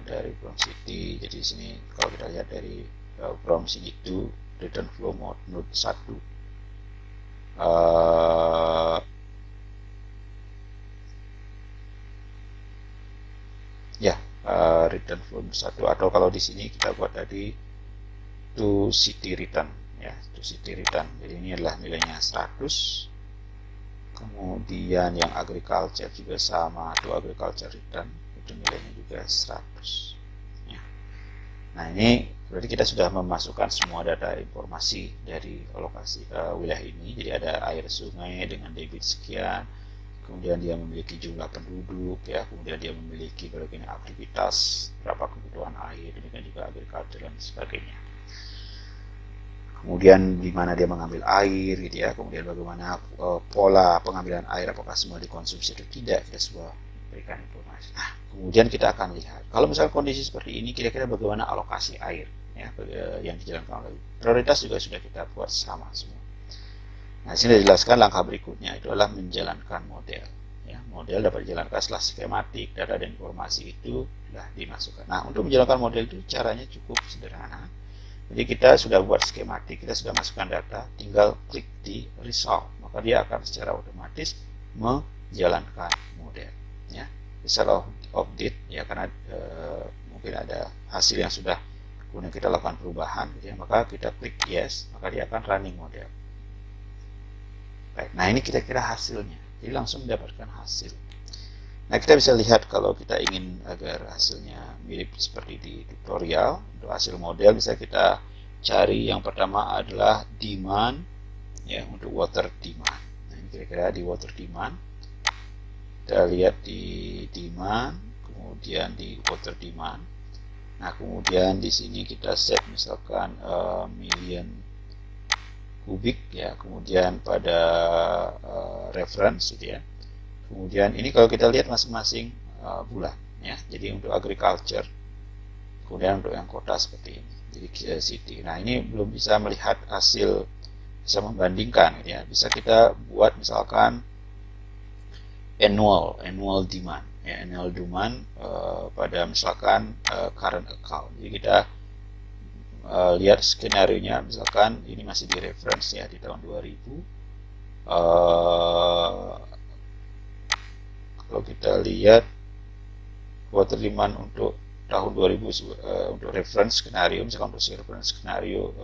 dari from city, jadi di sini kalau kita lihat dari from sini to return flow mode 1 return flow 1, atau kalau di sini kita buat tadi to city return ya, to city return. Jadi ini adalah nilainya 100, Kemudian yang agriculture juga sama, tuh agriculture return itu nilainya juga 100 ya. Nah ini berarti kita sudah memasukkan semua data informasi dari alokasi wilayah ini. Jadi ada air sungai dengan debit sekian, kemudian dia memiliki jumlah penduduk ya, kemudian dia memiliki berbagai aktivitas, berapa kebutuhan air, demikian juga agriculture dan sebagainya. Kemudian di mana dia mengambil air gitu ya, kemudian bagaimana pola pengambilan air, apakah semua dikonsumsi atau tidak, kita semua berikan informasi. Nah, kemudian kita akan lihat kalau misalnya kondisi seperti ini, kira-kira bagaimana alokasi air ya yang dijalankan oleh prioritas juga sudah kita buat sama semua. Nah, sini dijelaskan langkah berikutnya itu adalah menjalankan model. Ya, model dapat dijalankan setelah skematik, data dan informasi itu sudah dimasukkan. Nah, untuk menjalankan model itu caranya cukup sederhana. Jadi kita sudah buat skematik, kita sudah masukkan data, tinggal klik di result, maka dia akan secara otomatis menjalankan model. Ya, result update ya, karena mungkin ada hasil yang sudah kemudian kita lakukan perubahan, gitu ya, maka kita klik yes, maka dia akan running model. Baik, nah ini kira-kira hasilnya, jadi langsung mendapatkan hasil. Nah, kita bisa lihat kalau kita ingin agar hasilnya mirip seperti di tutorial. Untuk hasil model bisa kita cari, yang pertama adalah demand ya, untuk water demand. Nah, ini kira-kira di water demand. Kita lihat di demand, kemudian di water demand. Nah, kemudian di sini kita set misalkan million kubik ya, kemudian pada reference gitu ya. Kemudian ini kalau kita lihat masing-masing bulan ya. Jadi untuk agriculture, kemudian untuk yang kota seperti ini. Jadi city. Nah, ini belum bisa melihat hasil, bisa membandingkan gitu ya. Bisa kita buat misalkan annual demand ya, annual demand pada misalkan current account. Jadi kita lihat skenario-nya, misalkan ini masih di reference ya, di tahun 2000. Kalau kita lihat water demand untuk tahun 2000 untuk reference skenario, misalkan untuk reference skenario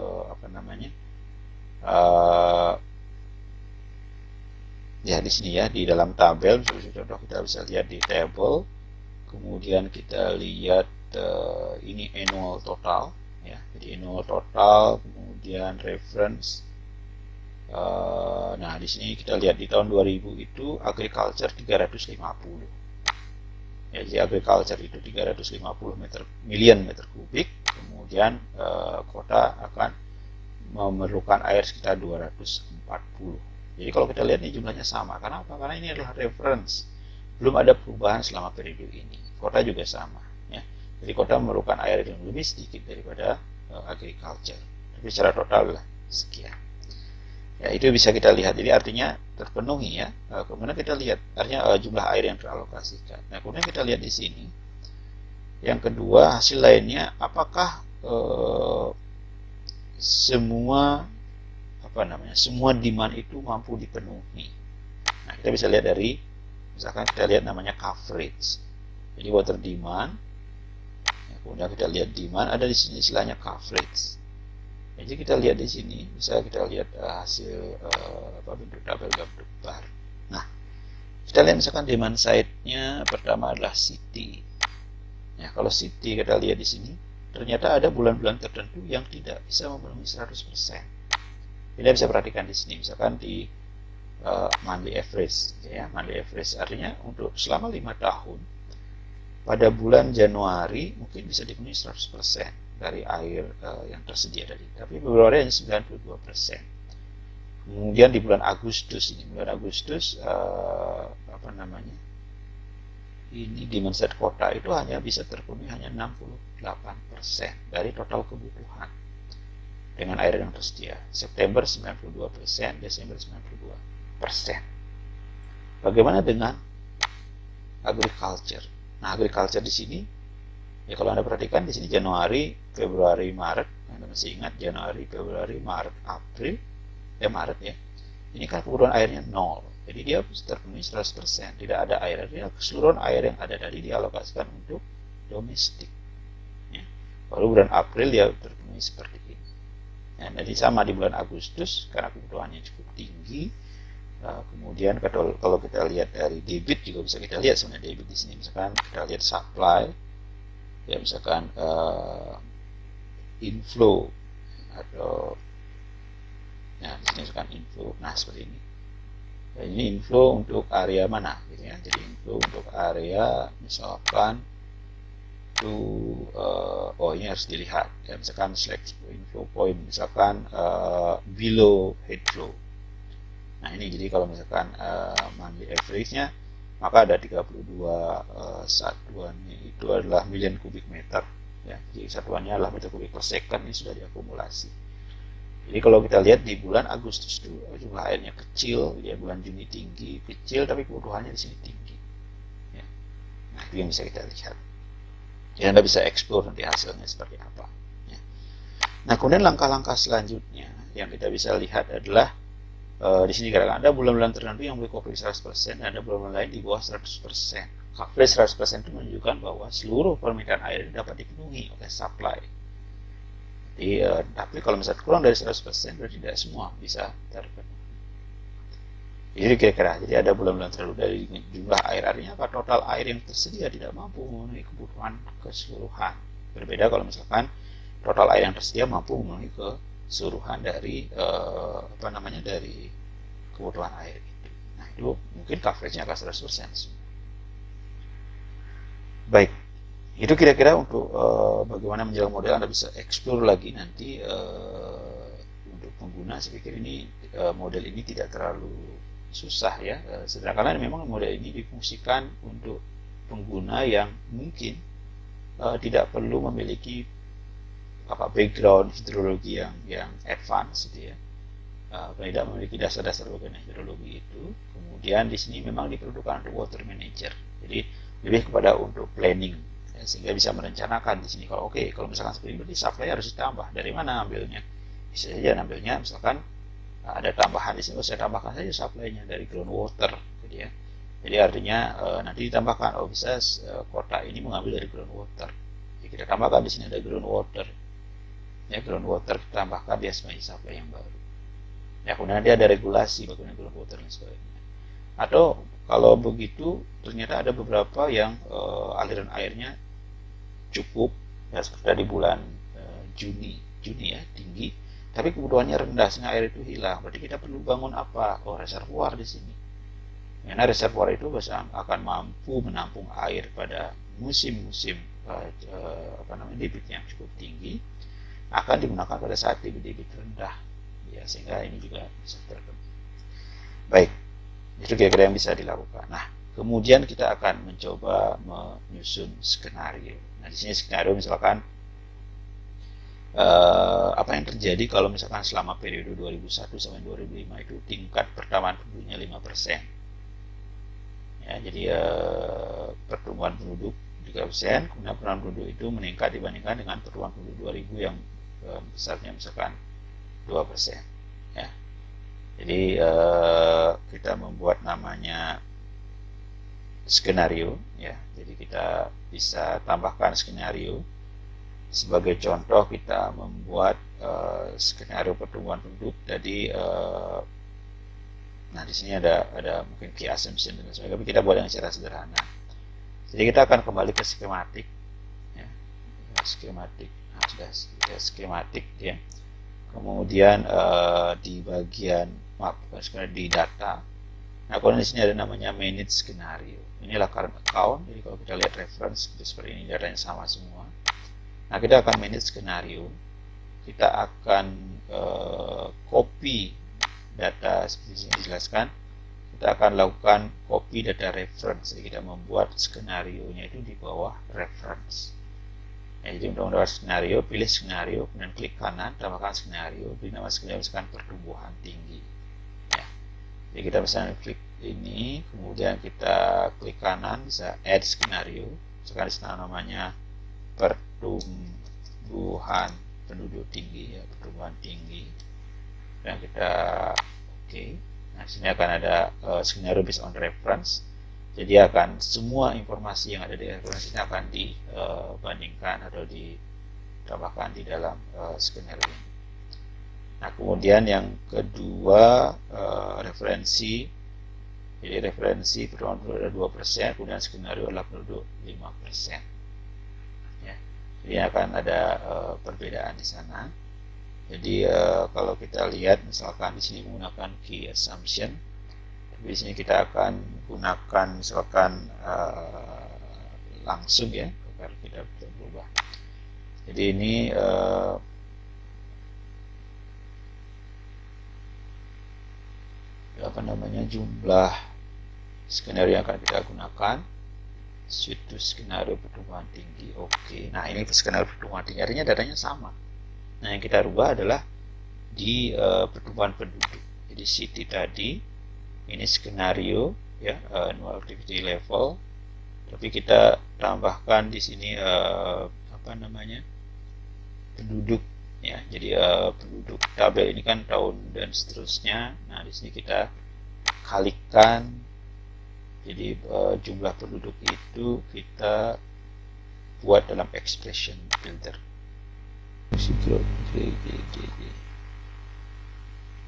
ya di sini ya, di dalam tabel, contoh kita bisa lihat di table, kemudian kita lihat ini annual total ya, jadi annual total, kemudian reference. Nah, di sini kita lihat di tahun 2000 itu agriculture 350. Ya, jadi agriculture itu 350 million meter kubik, kemudian kota akan memerlukan air sekitar 240. Jadi kalau kita lihat ini jumlahnya sama. Karena apa? Karena ini adalah reference. Belum ada perubahan selama periode ini. Kota juga sama ya. Jadi kota memerlukan air yang lebih sedikit daripada agriculture. Tapi secara total lah sekian. Ya, itu bisa kita lihat. Jadi artinya terpenuhi ya. Kemudian kita lihat artinya jumlah air yang teralokasikan. Nah, kemudian kita lihat di sini. Yang kedua, hasil lainnya, apakah semua demand itu mampu dipenuhi. Nah, kita bisa lihat dari, misalkan kita lihat namanya coverage. Jadi water demand. Ya, kemudian kita lihat demand, ada di sini istilahnya coverage. Jadi kita lihat di sini, bisa kita lihat hasil bentuk tabel bentuk bar. Nah, kita lihat misalkan demand side-nya pertama adalah city. Ya, kalau city kita lihat di sini, ternyata ada bulan-bulan tertentu yang tidak bisa memenuhi 100%. Kita bisa perhatikan di sini, misalkan di monthly average, ya, monthly average artinya untuk selama 5 tahun, pada bulan Januari mungkin bisa dipenuhi 100% dari air yang tersedia tadi, tapi Februari hanya 92%. Kemudian di bulan Agustus ini, ini demand side kota itu hanya bisa terpenuhi hanya 68% dari total kebutuhan dengan air yang tersedia. September 92%, Desember 92%. Bagaimana dengan agriculture? Nah, agriculture di sini ya, kalau Anda perhatikan di sini Januari, Februari, Maret, Anda masih ingat Januari, Februari, Maret, April, Maret ya. Ini kan kebutuhan airnya 0. Jadi dia terpenuhi 100%, tidak ada air. Artinya keseluruhan air yang ada tadi dialokasikan untuk domestik. Ya. Baru bulan April dia terpenuhi seperti ini. Ya, jadi sama di bulan Agustus karena kebutuhannya cukup tinggi. Kemudian kemudian kalau kita lihat dari debit juga bisa kita lihat sebenarnya debit di sini. Misalkan kita lihat supply, ya misalkan inflow atau ya di sini misalkan inflow. Nah seperti ini. Nah, ini inflow untuk area mana? Gitu ya. Jadi inflow untuk area misalkan ini harus dilihat. Ya, misalkan select inflow point, misalkan below head flow. Nah ini jadi kalau misalkan monthly average-nya maka ada 32 satuannya itu adalah million kubik meter ya. Jadi satuannya adalah meter kubik per second, ini sudah diakumulasi. Jadi kalau kita lihat di bulan Agustus itu jumlah airnya kecil, ya bulan Juni tinggi, kecil tapi kebutuhannya di sini tinggi. Ya. Nah itu yang bisa kita lihat. Ya Anda bisa explore nanti hasilnya seperti apa. Ya. Nah kemudian langkah-langkah selanjutnya yang kita bisa lihat adalah di sini kadang ada bulan-bulan tertentu yang boleh coverage 100%, ada bulan-bulan lain di bawah 100%. Coverage 100% itu menunjukkan bahwa seluruh permintaan air dapat dipenuhi oleh supply. Jadi, tapi kalau misalnya kurang dari 100% berarti tidak semua bisa terpenuhi. Jadi kira-kira, jadi ada bulan-bulan tertentu dari jumlah air, artinya apa? Total air yang tersedia tidak mampu memenuhi kebutuhan keseluruhan. Berbeda kalau misalkan total air yang tersedia mampu memenuhi keseluruhan dari dari kebutuhan air itu. Nah itu mungkin coveragenya akan 100%. Baik, itu kira-kira untuk bagaimana menjalankan model. Anda bisa explore lagi nanti untuk pengguna. Saya pikir ini model ini tidak terlalu susah ya, sedangkan memang model ini difungsikan untuk pengguna yang mungkin tidak perlu memiliki background hidrologi yang advance gitu ya, tidak memiliki dasar-dasar bagaimana hidrologi itu. Kemudian di sini memang diperlukan untuk water manager, jadi lebih kepada untuk planning ya, sehingga bisa merencanakan di sini kalau kalau misalkan seperti ini berarti supply harus ditambah. Dari mana ambilnya? Bisa saja ambilnya misalkan ada tambahan di sini, saya tambahkan saja supply-nya dari groundwater gitu ya. Jadi artinya nanti ditambahkan bisa kota ini mengambil dari groundwater. Jadi kita tambahkan di sini ada groundwater. Ya, groundwater kita tambahkan dia sebagai supply yang baru. Ya, kemudian nanti ada regulasi bagaimana groundwater dan sebagainya. Atau kalau begitu ternyata ada beberapa yang aliran airnya cukup ya, seperti di bulan Juni ya tinggi, tapi kebutuhannya rendah sehingga air itu hilang. Berarti kita perlu bangun apa? Reservoir di sini. Karena reservoir itu akan mampu menampung air pada musim-musim debit yang cukup tinggi, akan digunakan pada saat debit rendah ya, sehingga ini juga bisa terpenuhi. Baik, itu kira-kira yang bisa dilakukan. Nah kemudian kita akan mencoba menyusun skenario. Nah di sini skenario misalkan apa yang terjadi kalau misalkan selama periode 2001 sampai 2005 itu tingkat pertambahan penduduknya 5%. Ya, jadi pertumbuhan penduduk 3%, kemudian pertumbuhan penduduk itu meningkat dibandingkan dengan pertumbuhan penduduk 2000 yang besarnya misalkan 2%. Ya. Jadi kita membuat namanya skenario ya. Jadi kita bisa tambahkan skenario. Sebagai contoh kita membuat skenario pertumbuhan penduduk. Jadi nah di sini ada mungkin key assumption dan sebagainya, tapi kita buat dengan cara sederhana. Jadi kita akan kembali ke skematik ya. Skematik. Nah, sudah skematik ya. Kemudian di bagian di data. Nah, kalau di sini ada namanya manage skenario. Inilah current account. Jadi kalau kita lihat reference seperti ini, datanya sama semua. Nah, kita akan manage skenario. Kita akan copy data seperti yang dijelaskan. Kita akan lakukan copy data reference. Jadi kita membuat skenario-nya itu di bawah reference. Ya, jadi untuk mendapatkan skenario, pilih skenario, kemudian klik kanan, tambahkan skenario, beri nama skenario misalkan pertumbuhan tinggi. Ya. Jadi kita misalnya klik ini, kemudian kita klik kanan, bisa add skenario, misalkan di sana namanya pertumbuhan penduduk tinggi, ya, pertumbuhan tinggi. Dan kita Nah, di sini akan ada skenario based on reference. Jadi akan semua informasi yang ada di referensi ini akan dibandingkan atau ditambahkan di dalam skenario ini. Nah kemudian yang kedua referensi Jadi referensi pertumbuhan penduduk ada 2%, kemudian skenario adalah penduduk 5%. Ya. Jadi akan ada perbedaan di sana. Jadi kalau kita lihat misalkan di sini menggunakan key assumption, di sini kita akan gunakan misalkan langsung ya, agar tidak berubah. Jadi ini apa namanya, jumlah skenario yang akan kita gunakan. Suatu skenario pertumbuhan tinggi. Oke. Nah, ini skenario pertumbuhan tinggi, artinya datanya sama. Nah, yang kita rubah adalah di pertumbuhan penduduk. Jadi city tadi ini skenario ya, annual activity level, tapi kita tambahkan di sini apa namanya, penduduk ya. Jadi penduduk tabel ini kan tahun dan seterusnya. Nah, di sini kita kalikan. Jadi jumlah penduduk itu kita buat dalam expression builder.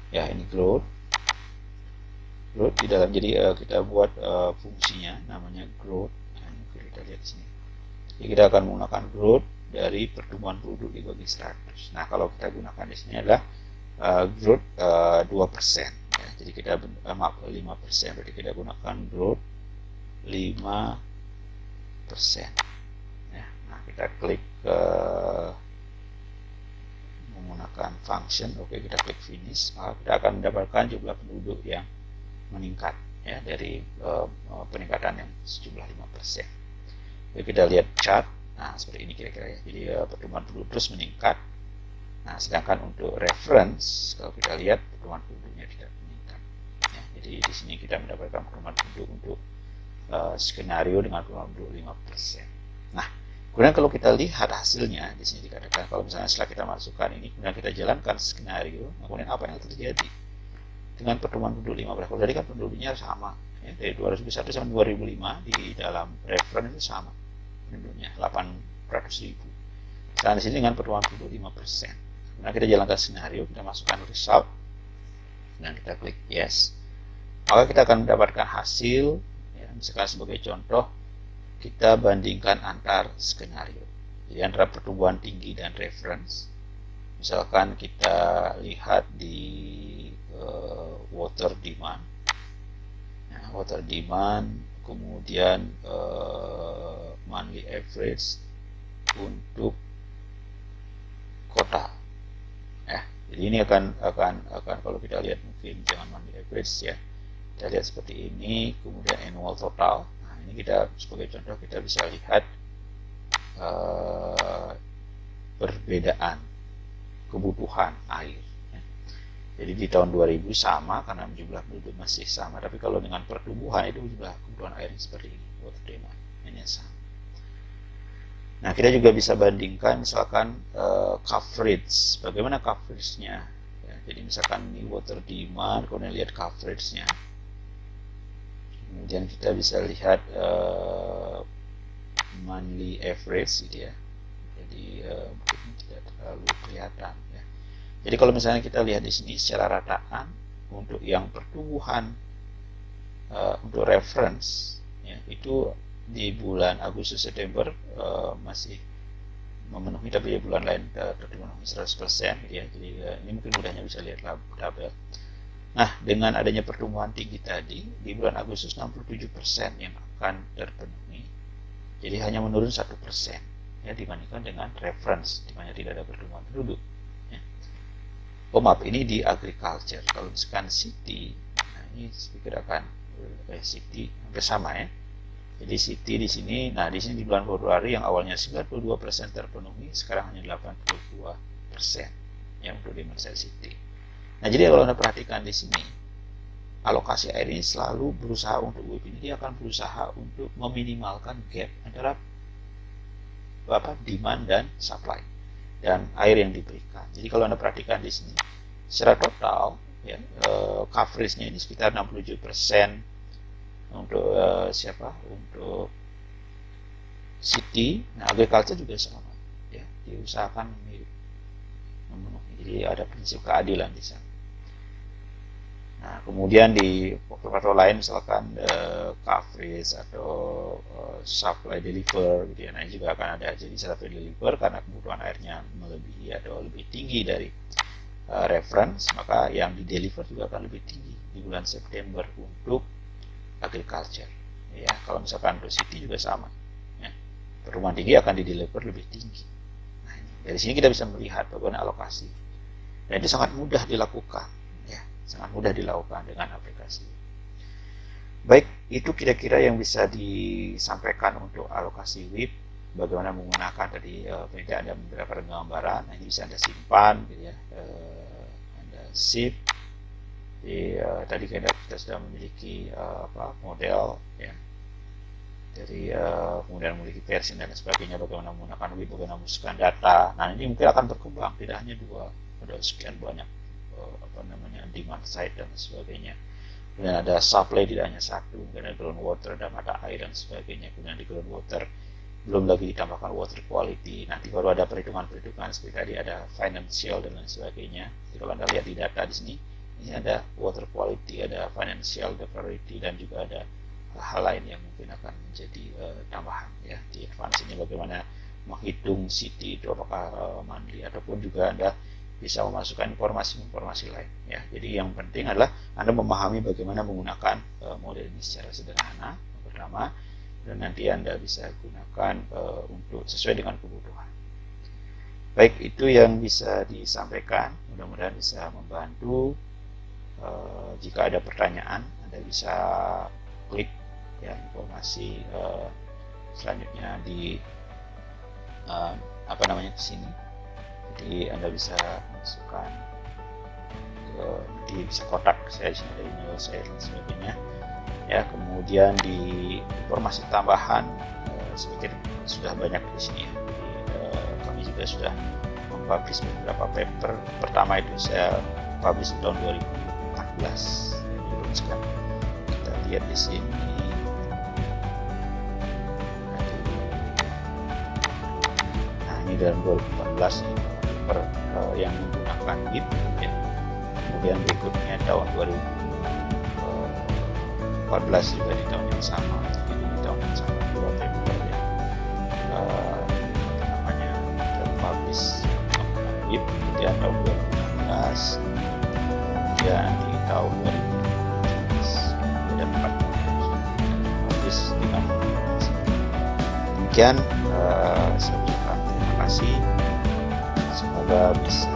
Ya, ini growth di dalam. Jadi kita buat fungsinya namanya growth. Nah, kita lihat di sini. Jadi kita akan menggunakan growth dari pertumbuhan penduduk dibagi 100. Nah, kalau kita gunakan di sini adalah growth 2%. Ya, jadi kita maaf 5%. Berarti kita gunakan growth 5%. Ya, nah, kita klik menggunakan function. Oke, kita klik finish. Maka kita akan mendapatkan jumlah penduduk yang meningkat ya, dari peningkatan yang sejumlah 5%. Jadi kita lihat chart. Nah, seperti ini kira-kira ya. Jadi pertumbuhan penduduk terus meningkat. Nah, sedangkan untuk reference, kalau kita lihat pertumbuhan penduduknya tidak meningkat. Ya, jadi di sini kita mendapatkan pertumbuhan penduduk untuk skenario dengan pertumbuhan penduduk 5%. Nah, kemudian kalau kita lihat hasilnya, di sini dikatakan kalau misalnya setelah kita masukkan ini, kemudian kita jalankan skenario, kemudian apa yang terjadi dengan pertumbuhan penduduk 15? Kalau tadi kan penduduknya sama, ya, dari 2001 sampai 2005 di dalam reference itu sama penduduknya 800.000. Sekarang di sini dengan pertumbuhan penduduk 5%. Kemudian kita jalankan skenario, kita masukkan result, dan kita klik yes. Maka kita akan mendapatkan hasil. Ya, misalkan sebagai contoh, kita bandingkan antar skenario. Jadi antara pertumbuhan tinggi dan reference. Misalkan kita lihat di water demand. Nah, water demand, kemudian monthly average untuk kota. Ya, jadi ini akan kalau kita lihat mungkin jangan monthly average ya. Kita lihat seperti ini, kemudian annual total. Nah, ini kita sebagai contoh kita bisa lihat perbedaan kebutuhan air. Ya. Jadi di tahun 2000 sama karena jumlah penduduk masih sama, tapi kalau dengan pertumbuhan itu jumlah kebutuhan air seperti ini, water demand ini sama. Nah, kita juga bisa bandingkan misalkan coverage. Bagaimana coverage-nya? Ya, jadi misalkan ini water demand, kemudian lihat coverage-nya. Kemudian kita bisa lihat monthly average gitu ya. Jadi mungkin tidak terlalu kelihatan ya. Jadi kalau misalnya kita lihat di sini secara rataan untuk yang pertumbuhan untuk reference ya, itu di bulan Agustus September masih memenuhi, tapi di bulan lain terpenuhi 100% ya. Jadi ini mungkin mudahnya bisa lihat tabel. Nah, dengan adanya pertumbuhan tinggi tadi di bulan Agustus 67% yang akan terpenuhi. Jadi hanya menurun 1% ya dibandingkan dengan reference di mana tidak ada pertumbuhan penduduk. Ya. Oh maaf, ini di agriculture. Kalau misalkan city, nah ini diperkirakan city hampir sama ya. Jadi city di sini, nah di sini di bulan Februari yang awalnya 92% terpenuhi, sekarang hanya 82% yang untuk Dimension City. Nah, jadi kalau Anda perhatikan di sini, alokasi air ini selalu berusaha untuk WIP ini, dia akan berusaha untuk meminimalkan gap antara demand dan supply dan air yang diberikan. Jadi kalau Anda perhatikan di sini, secara total ya, coverage-nya ini sekitar 67% untuk untuk city. Nah, agriculture juga sama ya, diusahakan memenuhi. Jadi ada prinsip keadilan di sana. Nah, kemudian di portal lain misalkan coverage atau supply deliver gitu ya. Nah, ini juga akan ada jadi supply deliver karena kebutuhan airnya melebihi atau lebih tinggi dari reference, maka yang di deliver juga akan lebih tinggi di bulan September untuk agriculture. Ya, kalau misalkan untuk city juga sama. Ya. Perumahan tinggi akan di deliver lebih tinggi. Nah, dari sini kita bisa melihat bagaimana alokasi. Dan itu sangat mudah dilakukan. Sangat mudah dilakukan dengan aplikasi. Baik, itu kira-kira yang bisa disampaikan untuk alokasi WIP. Bagaimana menggunakan tadi ada beberapa gambaran. Nah, ini bisa Anda simpan, gitu ya. Anda save. Tadi kita sudah memiliki model, ya. Dari kemudian memiliki versi dan sebagainya. Bagaimana menggunakan WIP, bagaimana memasukkan data. Nah, ini mungkin akan berkembang. Tidak hanya dua, ada sekian banyak demand side dan sebagainya. Kemudian ada supply tidak hanya satu, kemudian ada groundwater, ada mata air dan sebagainya. Kemudian di groundwater belum lagi ditambahkan water quality. Nanti baru ada perhitungan-perhitungan seperti tadi ada financial dan lain sebagainya. Jadi kalau Anda lihat di data di sini, ini ada water quality, ada financial, ada priority, dan juga ada hal lain yang mungkin akan menjadi tambahan ya di advance ini. Bagaimana menghitung city itu apakah monthly ataupun juga Anda bisa memasukkan informasi-informasi lain ya. Jadi yang penting adalah Anda memahami bagaimana menggunakan model ini secara sederhana yang pertama, dan nanti Anda bisa gunakan untuk sesuai dengan kebutuhan. Baik, itu yang bisa disampaikan, mudah-mudahan bisa membantu. Jika ada pertanyaan Anda bisa klik ya informasi selanjutnya di di sini. Jadi Anda bisa masukkan nanti bisa kotak saya di sini dari email saya dan sebagainya ya. Kemudian di informasi tambahan sedikit sudah banyak di sini ya. Jadi kami juga sudah mempublish beberapa paper. Pertama itu saya publish tahun 2014 yang dirumuskan. Kita lihat di sini. Nah, ini dalam 2014 ini yang menggunakan WIP ya. Kemudian berikutnya tahun 2014 juga di tahun yang sama, jadi di tahun yang sama dua paper ya terpublish menggunakan WIP. Kemudian tahun 2016, kemudian di tahun 2017 ada 4 publish dengan demikian. Saya ucapkan terima kasih. Semoga bisa